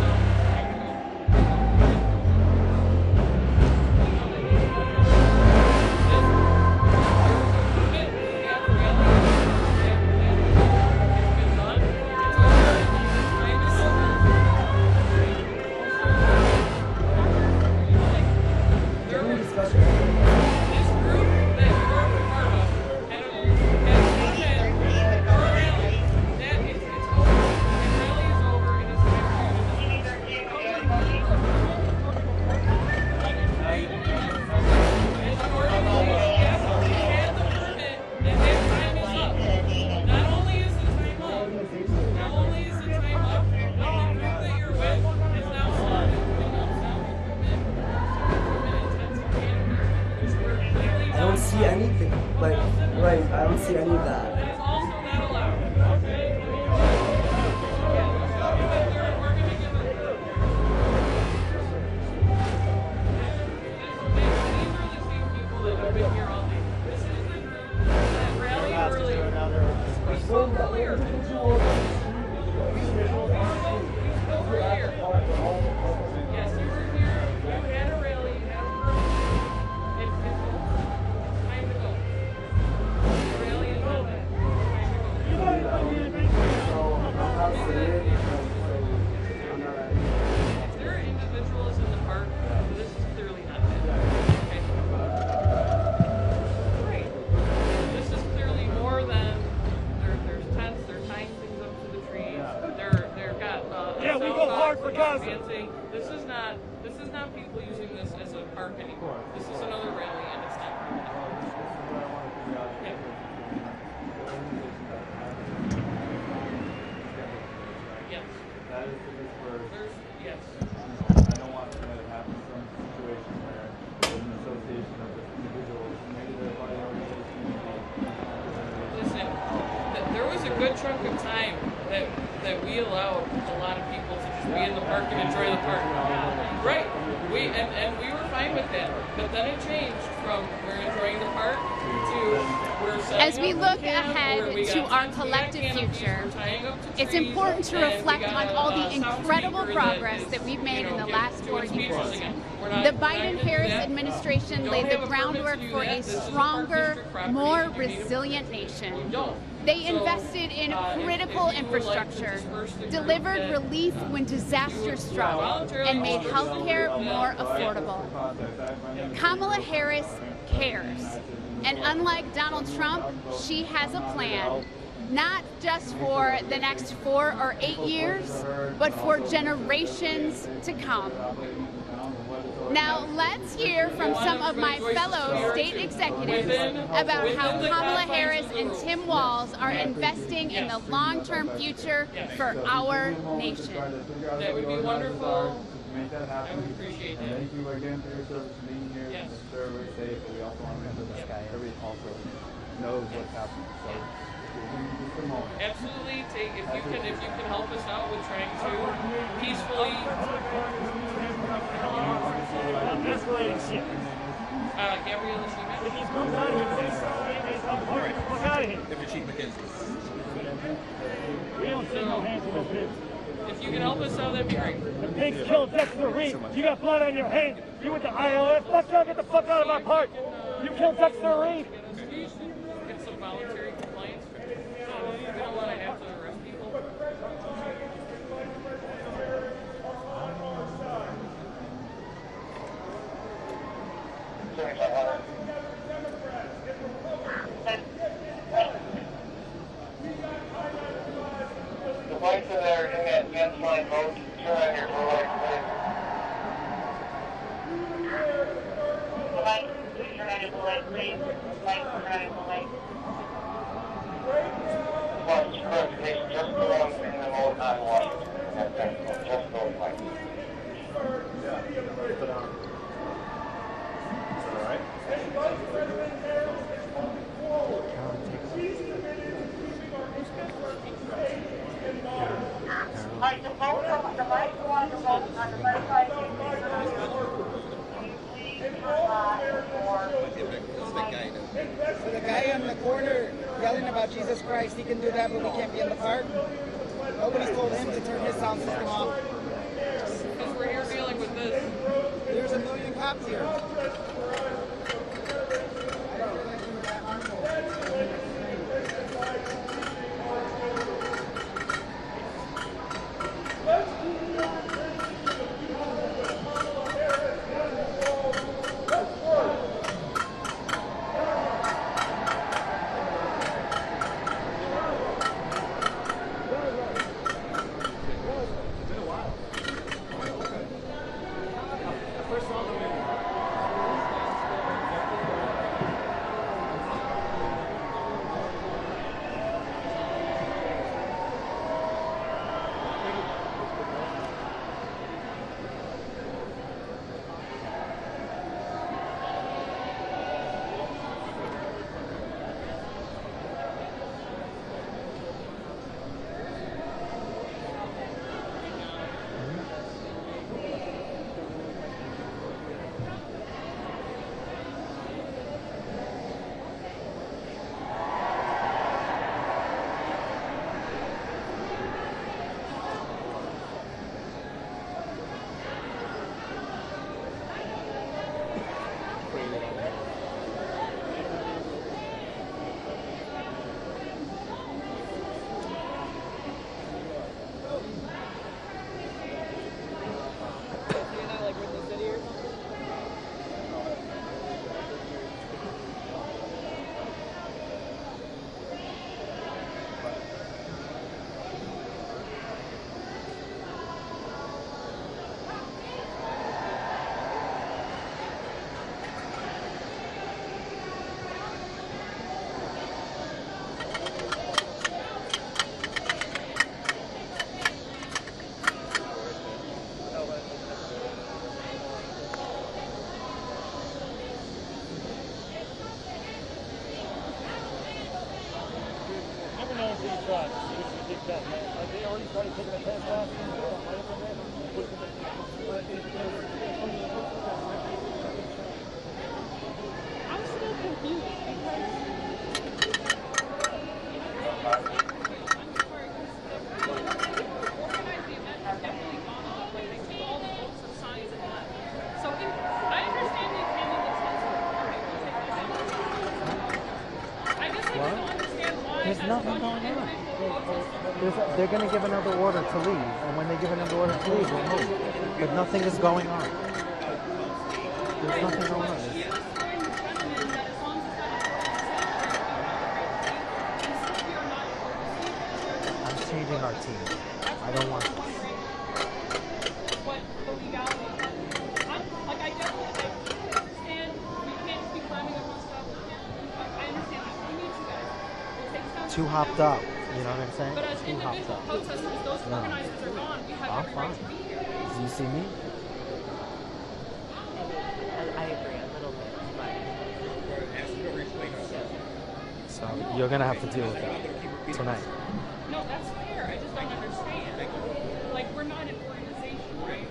I don't see anything. Like, right, I don't see any of that. That is also not allowed. Okay? These are the same people that have been here all day. This is the earlier. Over here. Yes, you were here. You had a rally. You had a permit. It's time to go. The rally is on that. If there are individuals in the park, this is clearly not that. Okay? Right. This is clearly more than there's tents, they're tying things up to the trees. They've got Yeah, we go hard for Gaza. dancing. This is not people using this as a park anymore. This is another rally and it's not permanent. Yeah. Yes. That is where yes. I don't want to happen some situation where there's an association of individuals, maybe they're part of the organization. Listen, there was a good chunk of time that we allowed a lot of people to just be in the park and enjoy the park. Right. And we were fine with that. But then it changed from we're enjoying the park to we're setting As we up look camp, ahead where we to got our tents, we got collective canopies, future, we're tying up to it's trees, important to and we reflect got on all the a sound incredible speaker progress is, that we've made in the getting last 4 doing speeches years. again. The Biden-Harris administration You laid don't the have a permit to groundwork do for that. a This is a park stronger, district property. more You need a resilient nation. don't. They So, invested in critical if you would like to infrastructure, disperse the group delivered that relief when disaster struck, and made health care more affordable. Kamala Harris cares. And unlike Donald Trump, she has a plan, not just for the next 4 or 8 years, but for generations to come. Now let's hear from some of my fellow state executives about how Kamala Harris and Tim Walz are investing in the long-term future for our nation. That would be wonderful. Make that happen. I would appreciate that. Thank you again for your service and being here. Yes. Make sure everybody's safe, but we also want to make sure that everybody also knows what's happening. So just a moment. Absolutely, if you can help us out with trying to peacefully. Gabriella Sheehan. Fuck out of here. Deputy Chief McKenzie. We don't take no hands in this business. If you can help us out, that'd be great. The pigs killed Dexter Reed. You got blood on your hands. You with the IOS. Fuck y'all, get the fuck out of my park. You killed Dexter Reed. Get some voluntary compliance. We don't want to have to arrest people. The lights are there in that fence line mode. Turn on your blue lights, please. The lights, please turn on your blue lights, please. Lights, turn on your blue lights. Well, just clarification, just the ones in the mode on Washington. That fence mode, just those lights. Alright, the lights go on the left side. So the guy on the corner yelling about Jesus Christ, he can do that, but we can't be in the park? Nobody's told him to turn his sound system off. Because we're here dealing with this. There's a million cops here. shots. You think that, man? Have they already started taking the test back? I'm still confused There's nothing going on. They're going to give another order to leave, and when they give another order to leave, we'll move. But nothing is going on. There's nothing going on. I'm changing our team. I don't want this. Too hopped up, you know what I'm saying? But as Too hopped individual up. protesters, those organizers are gone. We have I'm every right fine. to be here. Do you see me? I agree a little bit, So you're gonna have to deal with that tonight. No, that's fair. I just don't understand. Like, we're not an organization, right?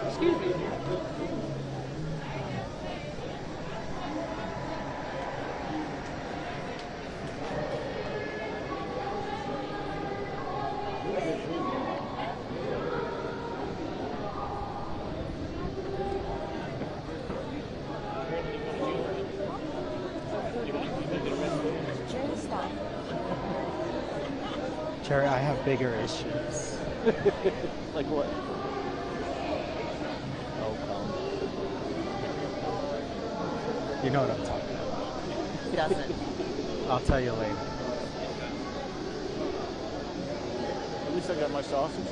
Excuse me. Cherry, I have bigger issues. Like what? You know what I'm talking about. He doesn't. I'll tell you later. At least I got my sausage.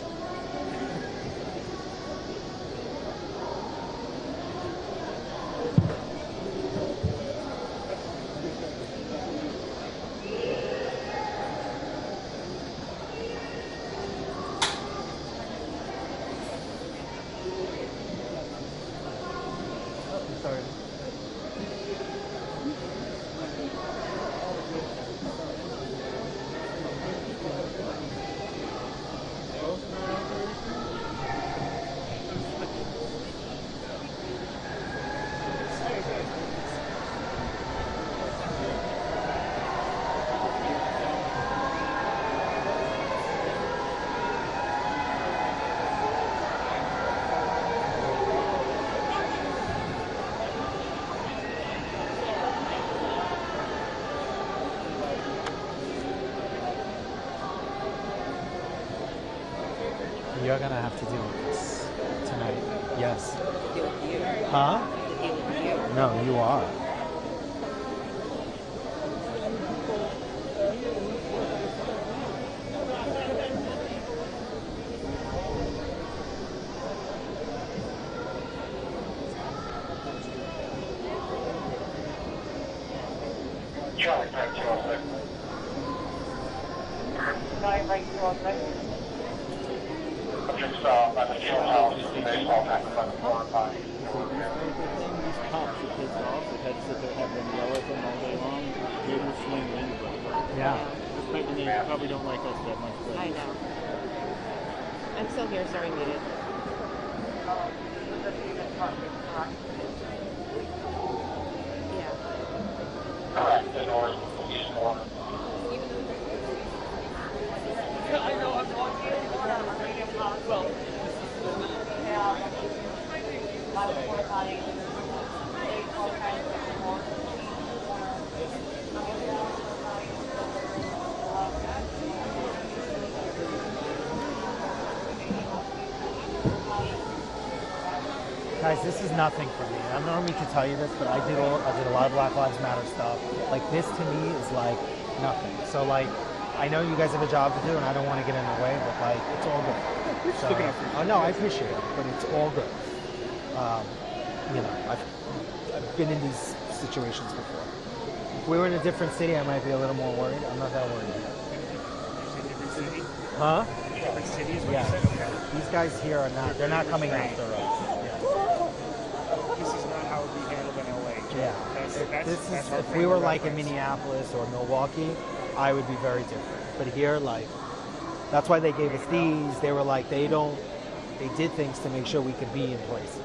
Sorry. You're gonna have to deal with this tonight. Yes. Deal with you. Huh? Deal with you. No, you are. Charlie, Frank 206. 9, Frank 206. I'm just at the field house, baseball practice on the floor by. These cops are pissed off. They've had to sit there, have them yell at them all day long. They will swing at anybody. Yeah. And they probably don't like us that much. But I know. I'm still here, sorry, muted. Yeah. Correct, the north, east corner. I know, I'm walking. Well, Guys, this is nothing for me. I don't know if me to tell you this, but I did a lot of Black Lives Matter stuff. Like, this to me is like nothing. So like, I know you guys have a job to do, and I don't want to get in the way, but like, it's all good. So, oh no, I appreciate it, but it's all good. You know, I've been in these situations before. If we were in a different city, I might be a little more worried. I'm not that worried yet. Huh? Different cities? Yeah. These guys here are not, they're not coming after us. This is not how it would be handled in LA. Yeah. If we were like in Minneapolis or Milwaukee, I would be very different. But here, like, that's why they gave us these. They were like, they did things to make sure we could be in places.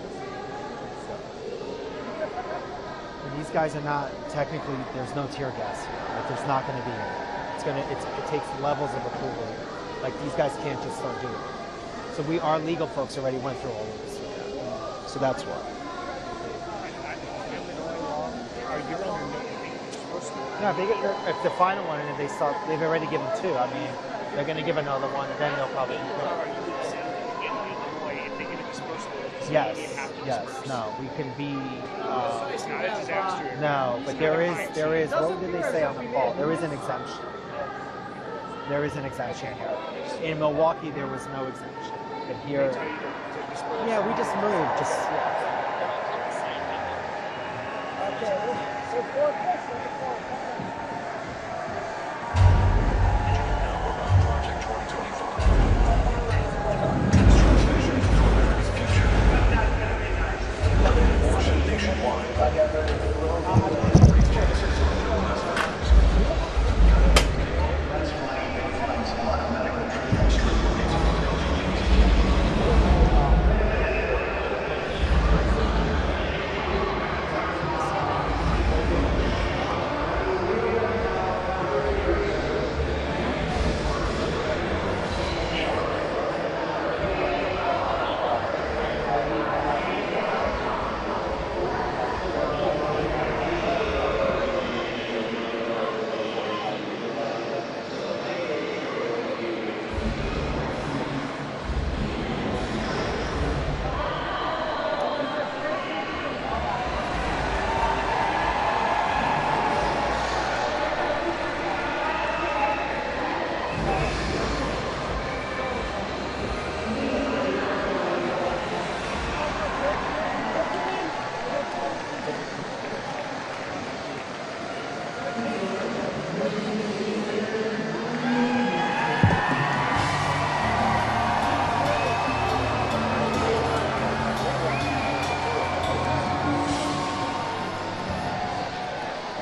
And these guys are not, technically, there's no tear gas here. Like, there's not going to be any. It takes levels of approval here. Like, these guys can't just start doing it. So our legal folks already went through all of this. So that's why. No, if the final one, and if they start, they've already given 2. I mean, they're going to give another one, and then they'll probably. Yes. No, we can be. It's not a disaster. No, but there is. What did they say on the call? There is an exemption. There is an exemption here. In Milwaukee, there was no exemption, but here. Yeah, we just moved. Okay. So 4 questions.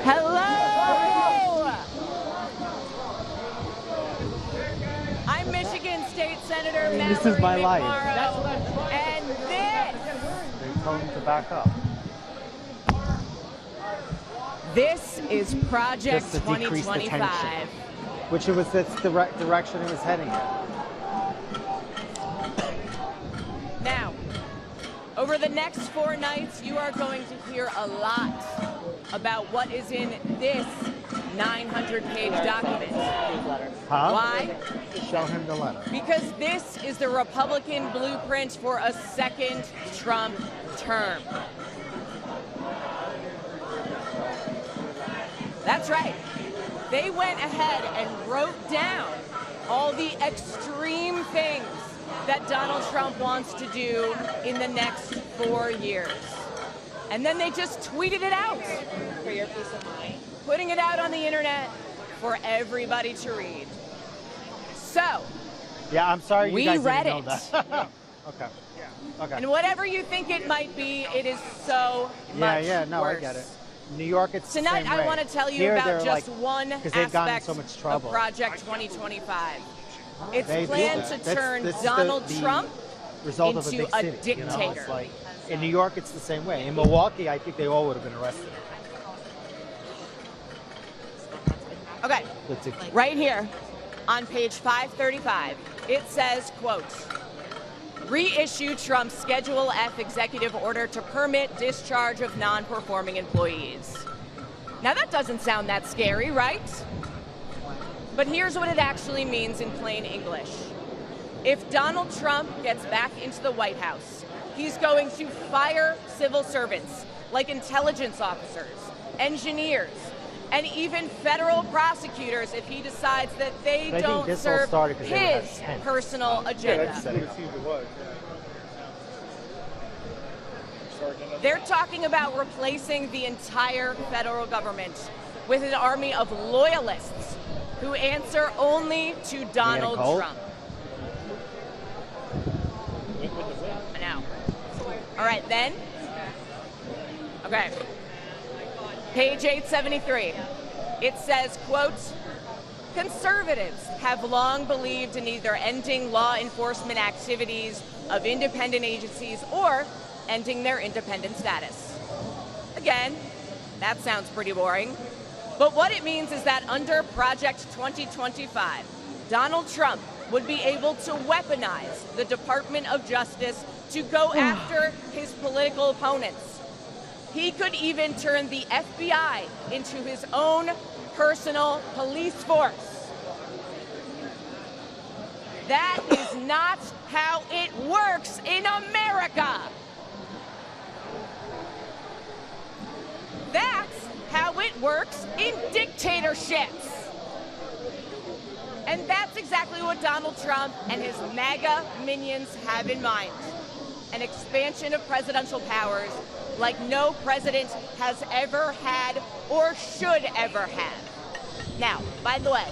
Hello! I'm Michigan State Senator Mallory This is my life. McMorrow, and this They told him to back up. This is Project Just to decrease the 2025. tension, which it was the direction it was heading in. Now, over the next 4 nights, you are going to hear a lot about what is in this 900-page document. Huh? Why? Show him the letter. Because this is the Republican blueprint for a second Trump term. That's right. They went ahead and wrote down all the extreme things that Donald Trump wants to do in the next 4 years. And then they just tweeted it out. For your peace of mind. Putting it out on the internet for everybody to read. So, Yeah, I'm sorry you we guys read didn't know it. that. Okay. Okay. And whatever you think it might be, it is so much no, worse. I get it. New York, it's the Tonight, same I way. want to tell you Here, about they're just like, one 'cause they've gotten in aspect so much of trouble. Project 2025. It's They do planned that. to turn This is Donald the Trump result of into a a big city, you know? dictator. It's like, in New York, it's the same way. In Milwaukee, I think they all would have been arrested. Okay, That's it. right here on page 535, it says, quote, reissue Trump's Schedule F executive order to permit discharge of non-performing employees. Now that doesn't sound that scary, right? But here's what it actually means in plain English. If Donald Trump gets back into the White House, he's going to fire civil servants like intelligence officers, engineers, and even federal prosecutors if he decides that they But I think don't this all serve started 'cause they had his 10. personal agenda. They're talking about replacing the entire federal government with an army of loyalists who answer only to Donald Trump. I know. All right, then. Okay. Page 873. It says, quote, conservatives have long believed in either ending law enforcement activities of independent agencies or ending their independent status. Again, that sounds pretty boring. But what it means is that under Project 2025, Donald Trump would be able to weaponize the Department of Justice to go after his political opponents. He could even turn the FBI into his own personal police force. That is not how it works in America. That's how it works in dictatorships. And that's exactly what Donald Trump and his MAGA minions have in mind. An expansion of presidential powers like no president has ever had or should ever have. Now, by the way,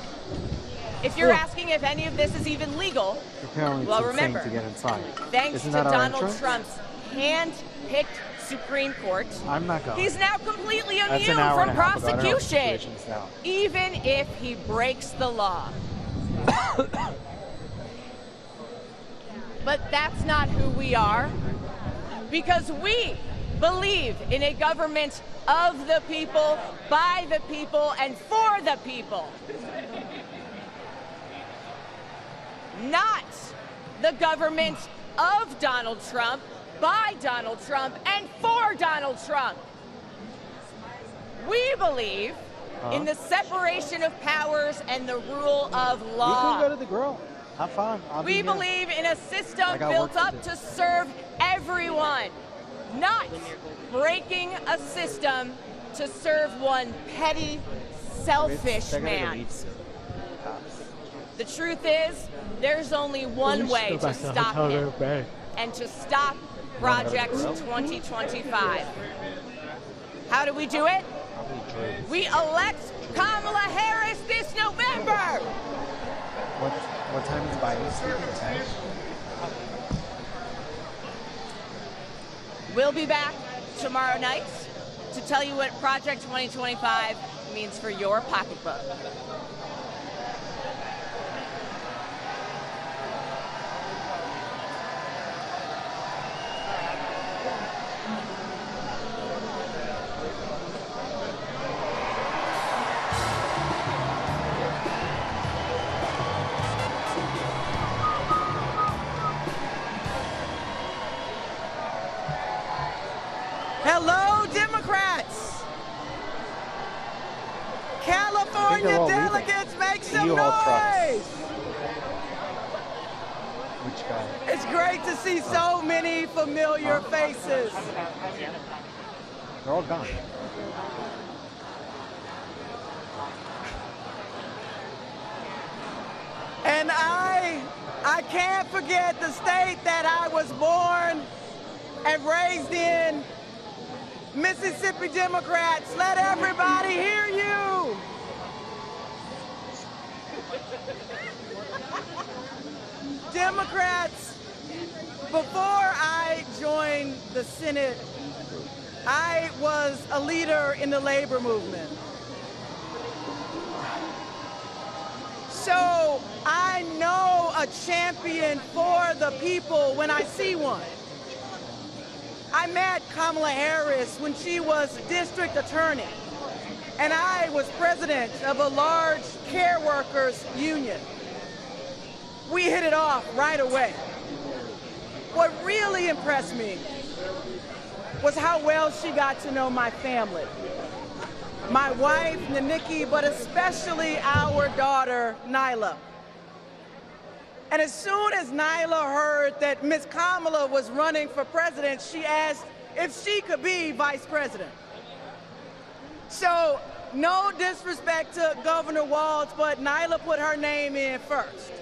if you're asking if any of this is even legal, Apparently well, it's insane remember, to get inside. thanks Isn't to that our Donald entrance? Trump's hand-picked Supreme Court, I'm not going. he's now completely That's immune an hour from and a half ago. I don't know what the prosecution, situation is now. even if he breaks the law. But that's not who we are, because we believe in a government of the people, by the people, and for the people. Not the government of Donald Trump, by Donald Trump, and for Donald Trump. We believe in the separation of powers and the rule of law. You can go to the grill. Have fun. We believe in a system built up to serve everyone, not breaking a system to serve one petty, selfish man. The truth is, there's only one way to stop him, and to stop Project 2025. How do we do it? We elect Kamala Harris this November! What time is Biden speaking? 10? We'll be back tomorrow night to tell you what Project 2025 means for your pocketbook. Hello, Democrats. California delegates, make some noise. Which guy? It's great to see so many familiar faces. They're all gone. And I can't forget the state that I was born and raised in. Mississippi Democrats, let everybody hear you. Democrats, before I joined the Senate, I was a leader in the labor movement. So I know a champion for the people when I see one. I met Kamala Harris when she was district attorney, and I was president of a large care workers union. We hit it off right away. What really impressed me was how well she got to know my family. My wife, Naniki, but especially our daughter, Nyla. And as soon as Nyla heard that Ms. Kamala was running for president, she asked if she could be vice president. So, no disrespect to Governor Walz, but Nyla put her name in first.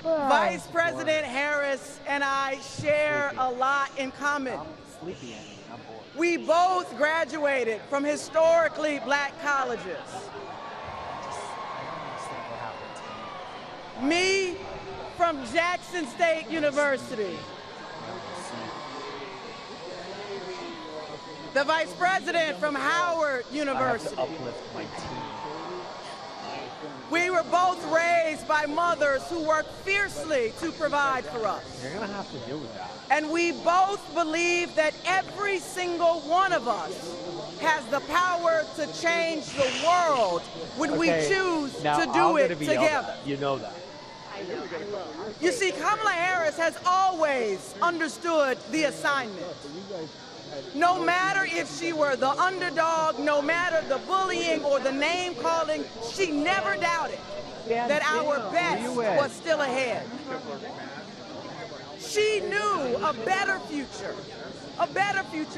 Vice President Harris and I share a lot in common. I'm sleepy, Andy. I'm bored. We both graduated from historically black colleges. Me from Jackson State University. The vice president from Howard University. I have to uplift my team. We were both raised by mothers who worked fiercely to provide for us. You're gonna have to deal with that. And we both believe that every single one of us has the power to change the world when we choose to do it together. You know that. You see, Kamala Harris has always understood the assignment. No matter if she were the underdog, no matter the bullying or the name calling, she never doubted that our best was still ahead. She knew a better future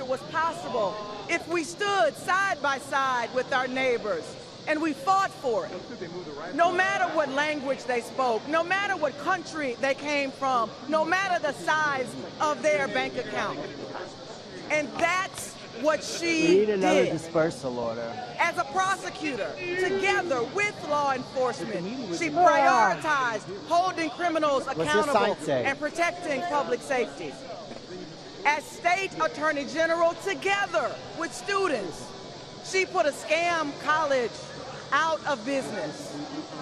was possible if we stood side by side with our neighbors and we fought for it. No matter what language they spoke, no matter what country they came from, no matter the size of their bank account. And that's what she did. Dispersal order. As a prosecutor, together with law enforcement, she prioritized holding criminals accountable and protecting public safety. As state attorney general, together with students, she put a scam college out of business.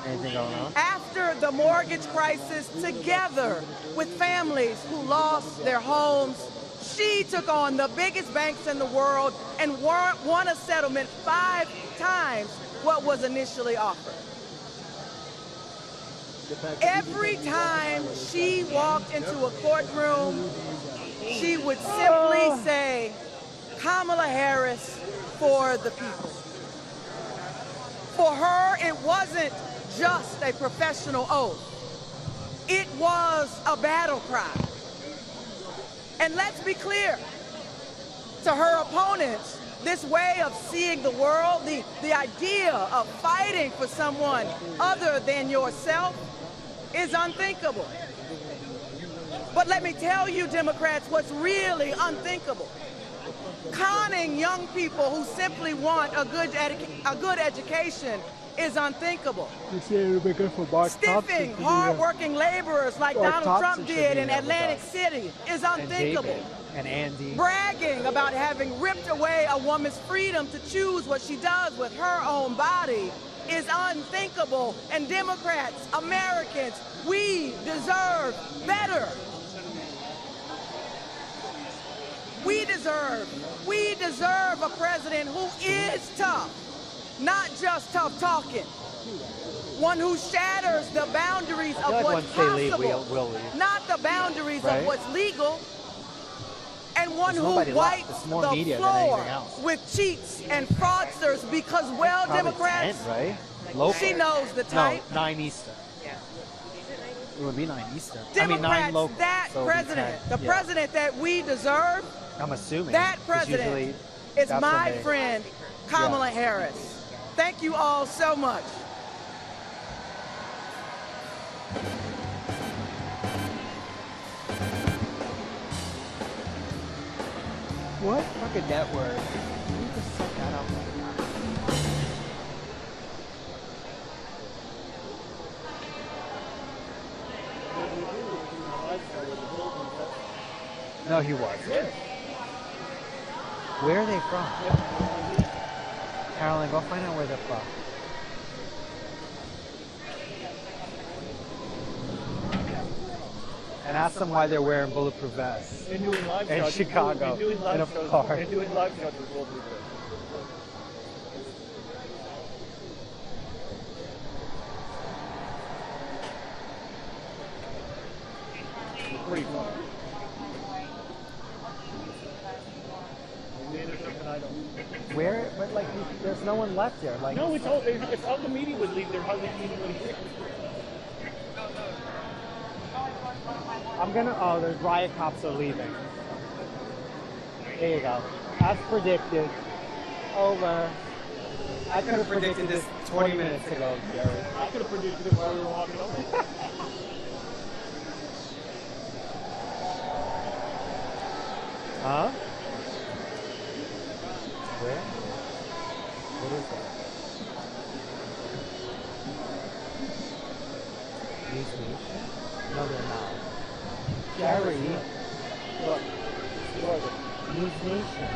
Anything going on? After the mortgage crisis, together with families who lost their homes, she took on the biggest banks in the world and won a settlement 5 times what was initially offered. Every time she walked into a courtroom, she would simply say, Kamala Harris for the people. For her, it wasn't just a professional oath. It was a battle cry. And let's be clear, to her opponents, this way of seeing the world, the idea of fighting for someone other than yourself is unthinkable. But let me tell you, Democrats, what's really unthinkable. Conning young people who simply want a good education is unthinkable. Stiffing hard-working laborers like Donald Trump did in Atlantic City is unthinkable. And Andy. Bragging about having ripped away a woman's freedom to choose what she does with her own body is unthinkable. And Democrats, Americans, we deserve better. We deserve a president who is tough, not just tough talking. One who shatters the boundaries of what's possible, not the boundaries of what's legal. And one who wipes the floor with cheats and fraudsters because, well, Democrats, 10, right? She knows the type. No, 9 Eastern. It would be 9 Eastern. Democrats, 9 local. That so president, the president that we deserve, I'm assuming. That president is my friend, Kamala Harris. Thank you all so much. What fucking network? You need to suck that out. No, he wasn't. Where are they from? Caroline, go find out where they're from. And ask them why they're wearing bulletproof vests in Chicago in a car. And doing live shots with bulletproof vests. Pretty fun. Where? But like, there's no one left here. Like, no, it's all. If all the media would leave, there hardly anybody here. I'm gonna. Oh, there's riot cops are leaving. There you go. As predicted. Over. I could have predicted this 20 minutes ago, Jerry. I could have predicted it while we were walking over. Huh? Where? What is that? News Nation? No, they're not. Jerry. Look. News Nation.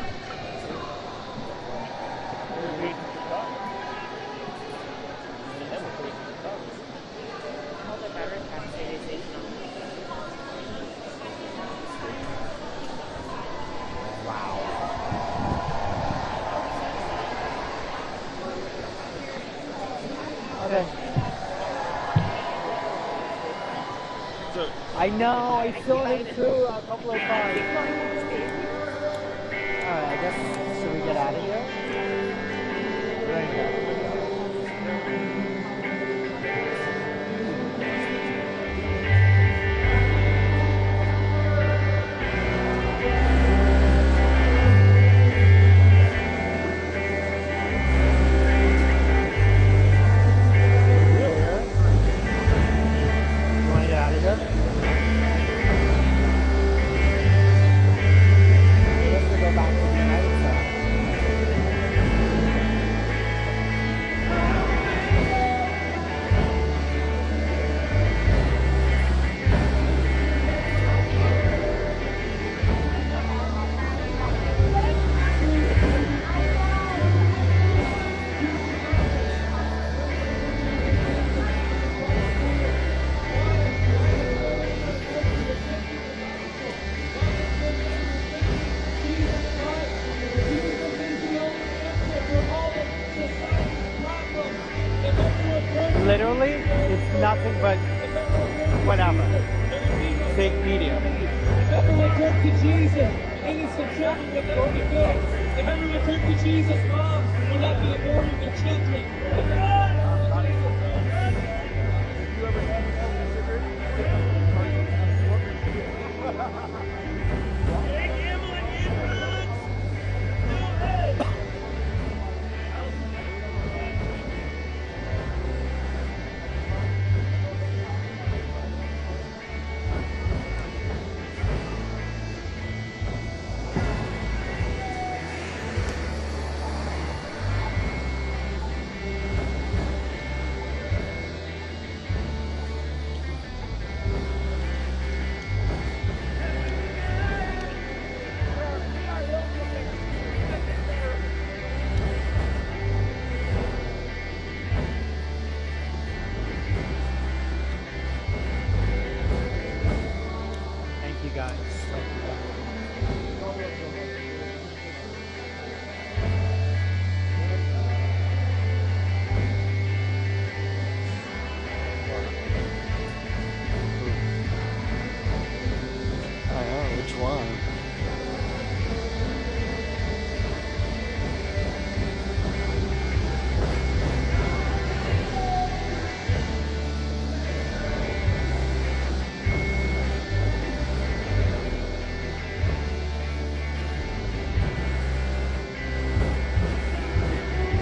All the veterans have sanitization on. Okay. I know, I saw him too a couple of times. Alright, I guess, should we get out of here? There you go. You want to get out of here? We have to go back to the United States. Literally, it's nothing but whatever. Fake media. If everyone turned to Jesus, innocent children would not be killed. If everyone turned to Jesus, moms would not be aborting their children. Thank you guys. I don't know, which one?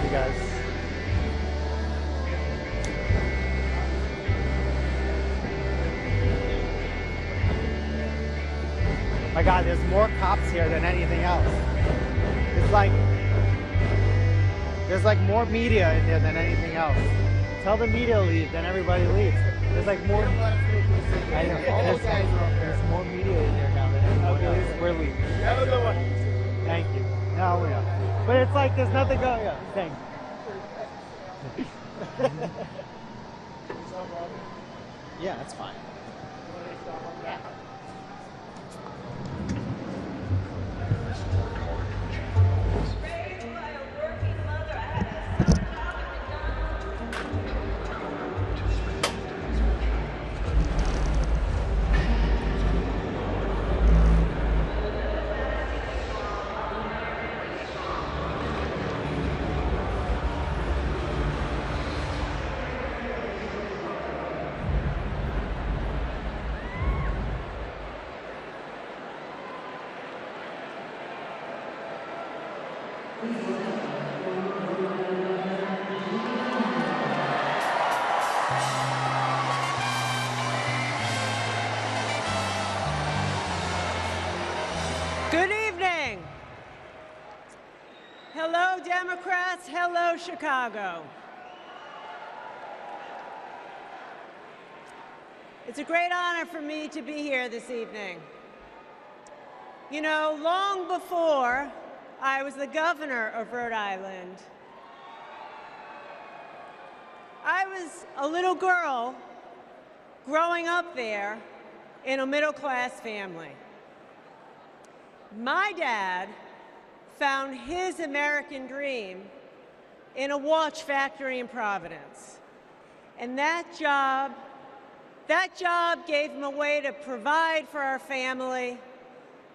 You guys. My God, there's more cops here than anything else. It's like, there's like more media in there than anything else. Tell the media to leave, then everybody leaves. There's like more. I know. There's more media in there now than anyone else. We're leaving. Have a good one. Thank you. No, we are. But it's like there's nothing going on. Thanks. Yeah, that's fine. Good evening. Hello, Democrats. Hello, Chicago. It's a great honor for me to be here this evening. You know, long before I was the governor of Rhode Island, I was a little girl growing up there in a middle-class family. My dad found his American dream in a watch factory in Providence. And that job gave him a way to provide for our family,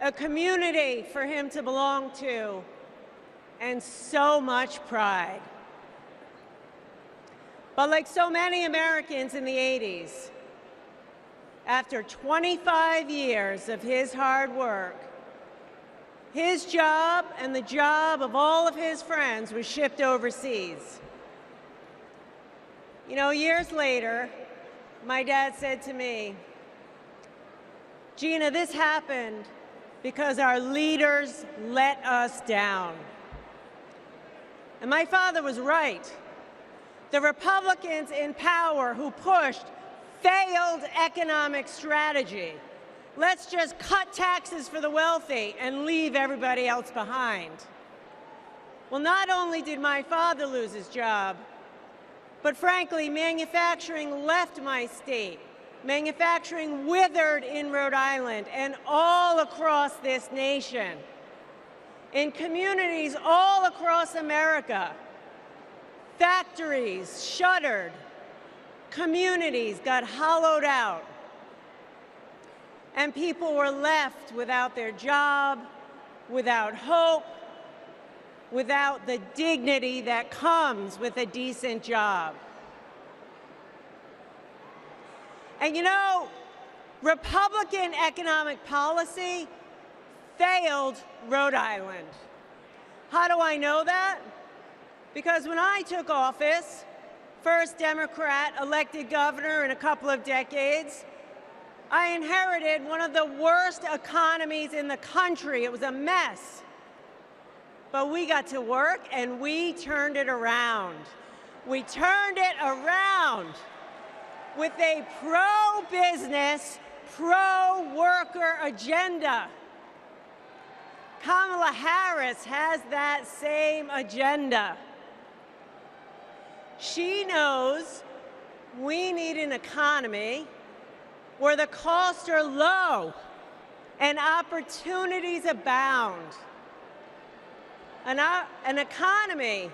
a community for him to belong to, and so much pride. But like so many Americans in the 80s, after 25 years of his hard work, his job and the job of all of his friends was shipped overseas. You know, years later, my dad said to me, "Gina, this happened because our leaders let us down." And my father was right. The Republicans in power who pushed failed economic strategy. Let's just cut taxes for the wealthy and leave everybody else behind. Well, not only did my father lose his job, but frankly, manufacturing left my state. Manufacturing withered in Rhode Island and all across this nation. In communities all across America, factories shuttered, communities got hollowed out, and people were left without their job, without hope, without the dignity that comes with a decent job. And you know, Republican economic policy failed Rhode Island. How do I know that? Because when I took office, first Democrat elected governor in a couple of decades, I inherited one of the worst economies in the country. It was a mess. But we got to work and we turned it around. We turned it around with a pro-business, pro-worker agenda. Kamala Harris has that same agenda. She knows we need an economy where the costs are low and opportunities abound. An economy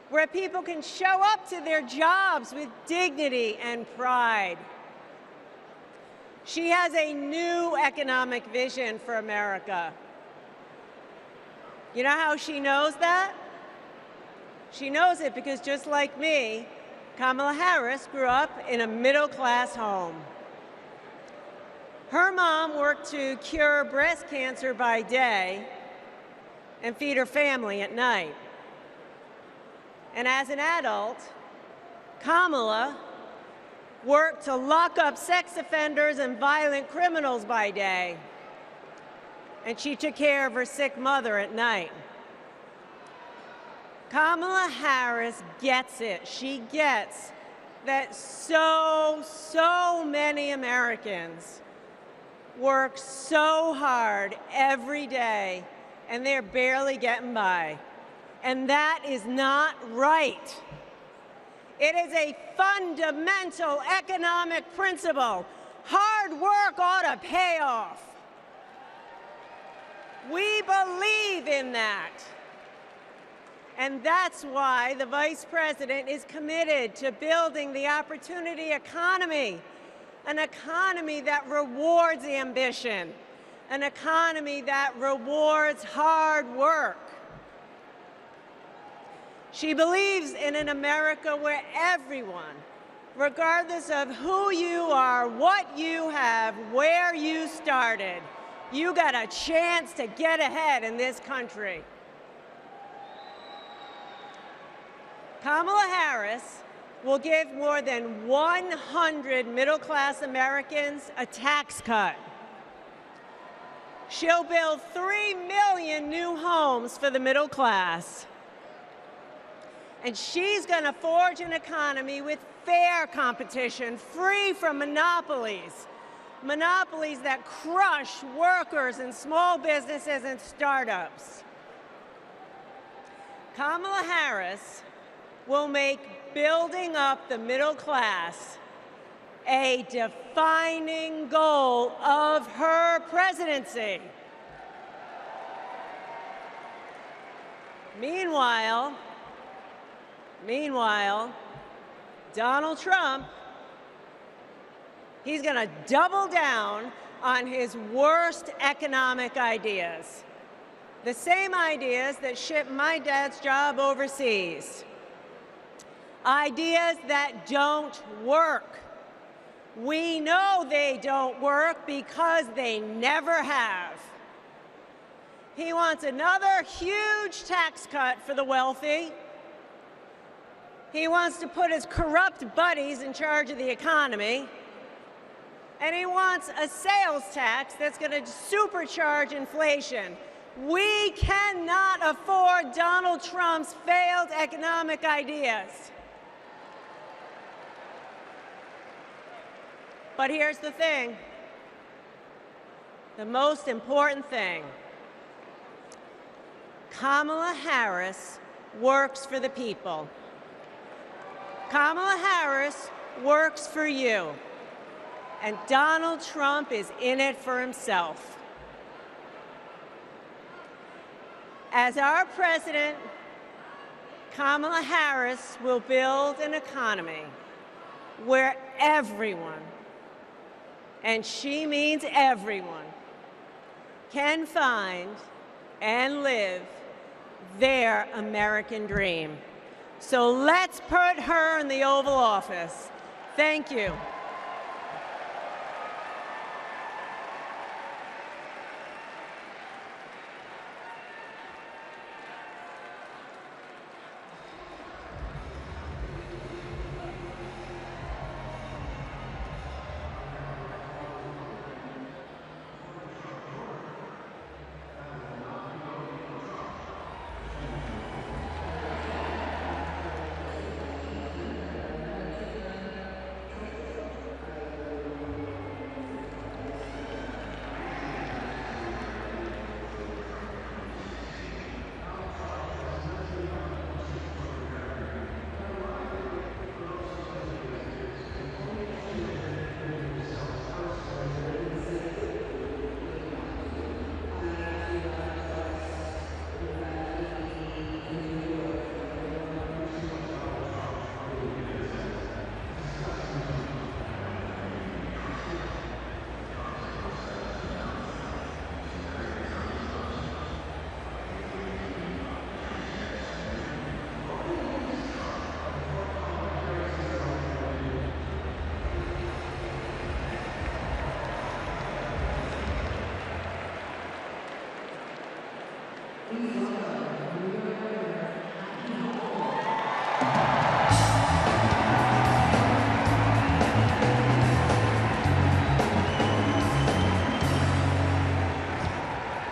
where people can show up to their jobs with dignity and pride. She has a new economic vision for America. You know how she knows that? She knows it because just like me, Kamala Harris grew up in a middle-class home. Her mom worked to cure breast cancer by day and feed her family at night. And as an adult, Kamala worked to lock up sex offenders and violent criminals by day. And she took care of her sick mother at night. Kamala Harris gets it. She gets that so many Americans work so hard every day and they're barely getting by. And that is not right. It is a fundamental economic principle. Hard work ought to pay off. We believe in that. And that's why the Vice President is committed to building the opportunity economy, an economy that rewards ambition, an economy that rewards hard work. She believes in an America where everyone, regardless of who you are, what you have, where you started, you got a chance to get ahead in this country. Kamala Harris will give more than 100 middle-class Americans a tax cut. She'll build 3 million new homes for the middle class. And she's going to forge an economy with fair competition, free from monopolies. Monopolies that crush workers and small businesses and startups. Kamala Harris will make building up the middle class a defining goal of her presidency. Meanwhile, Donald Trump, he's going to double down on his worst economic ideas. The same ideas that shipped my dad's job overseas. Ideas that don't work. We know they don't work because they never have. He wants another huge tax cut for the wealthy. He wants to put his corrupt buddies in charge of the economy. And he wants a sales tax that's going to supercharge inflation. We cannot afford Donald Trump's failed economic ideas. But here's the thing, the most important thing. Kamala Harris works for the people. Kamala Harris works for you. And Donald Trump is in it for himself. As our president, Kamala Harris will build an economy where everyone, and she means everyone, can find and live their American dream. So let's put her in the Oval Office. Thank you.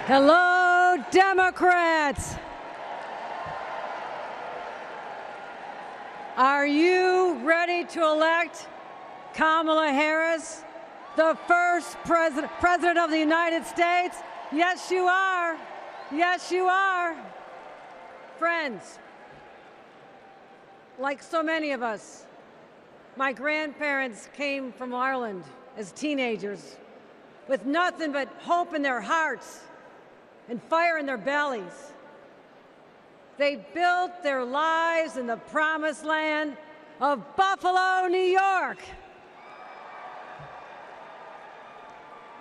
Hello, Democrats. Are you ready to elect Kamala Harris, the first president of the United States? Yes, you are. Yes, you are. Friends, like so many of us, my grandparents came from Ireland as teenagers with nothing but hope in their hearts and fire in their bellies. They built their lives in the promised land of Buffalo, New York.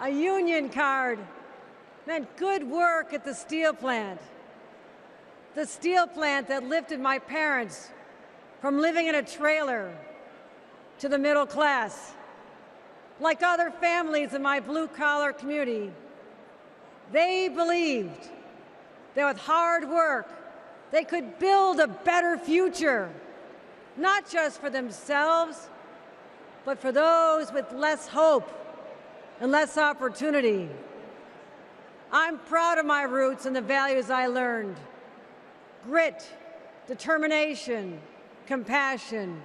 A union card meant good work at the steel plant. The steel plant that lifted my parents from living in a trailer to the middle class. Like other families in my blue-collar community, they believed that with hard work, they could build a better future, not just for themselves, but for those with less hope and less opportunity. I'm proud of my roots and the values I learned. Grit, determination, compassion.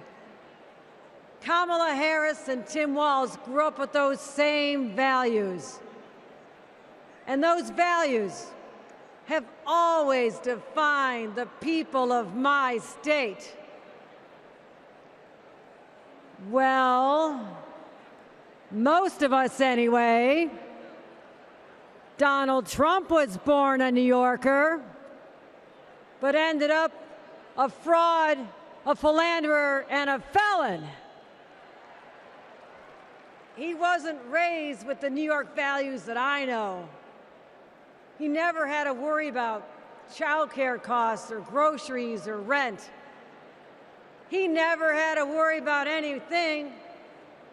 Kamala Harris and Tim Walz grew up with those same values. And those values have always defined the people of my state. Well, most of us anyway. Donald Trump was born a New Yorker, but ended up a fraud, a philanderer, and a felon. He wasn't raised with the New York values that I know. He never had to worry about childcare costs or groceries or rent. He never had to worry about anything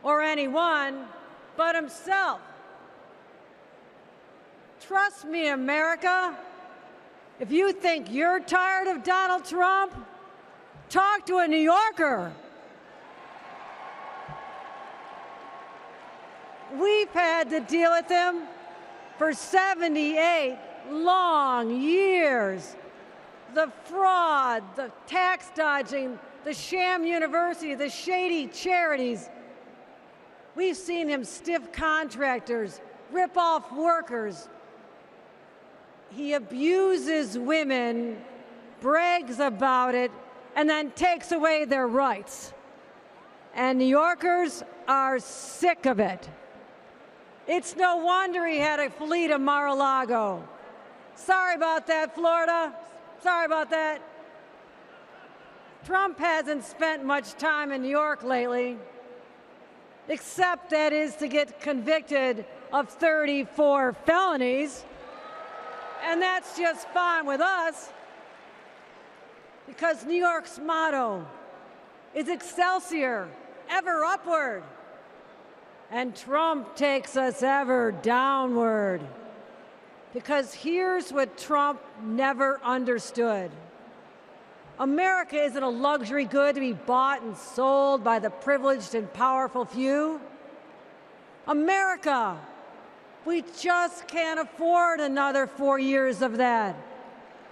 or anyone but himself. Trust me, America, if you think you're tired of Donald Trump, talk to a New Yorker. We've had to deal with him for 78 long years. The fraud, the tax dodging, the sham university, the shady charities. We've seen him stiff contractors, rip off workers. He abuses women, brags about it, and then takes away their rights. And New Yorkers are sick of it. It's no wonder he had to flee to Mar-a-Lago. Sorry about that, Florida. Sorry about that. Trump hasn't spent much time in New York lately, except that is to get convicted of 34 felonies. And that's just fine with us, because New York's motto is Excelsior, ever upward. And Trump takes us ever downward. Because here's what Trump never understood. America isn't a luxury good to be bought and sold by the privileged and powerful few. America, we just can't afford another 4 years of that.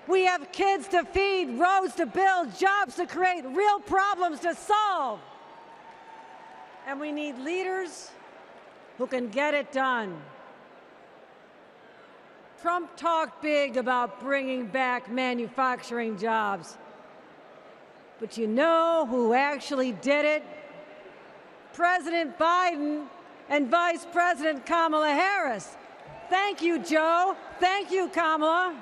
We have kids to feed, roads to build, jobs to create, real problems to solve. And we need leaders who can get it done. Trump talked big about bringing back manufacturing jobs. But you know who actually did it? President Biden and Vice President Kamala Harris. Thank you, Joe. Thank you, Kamala.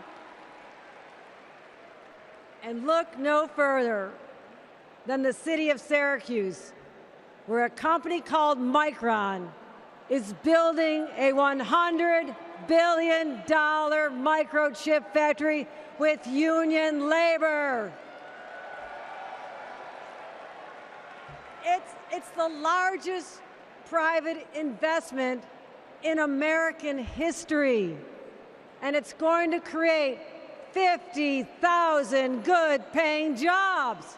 And look no further than the city of Syracuse, where a company called Micron is building a $100 billion microchip factory with union labor. It's the largest private investment in American history, and it's going to create 50,000 good-paying jobs.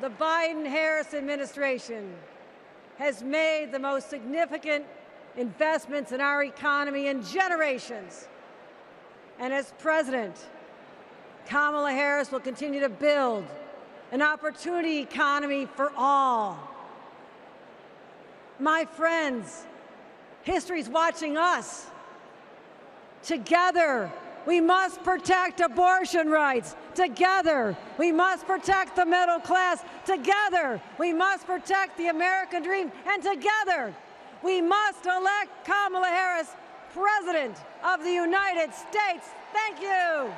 The Biden-Harris administration has made the most significant investments in our economy in generations. And as president, Kamala Harris will continue to build an opportunity economy for all. My friends, history's watching us. Together, we must protect abortion rights. Together, we must protect the middle class. Together, we must protect the American dream. And together, we must elect Kamala Harris President of the United States. Thank you.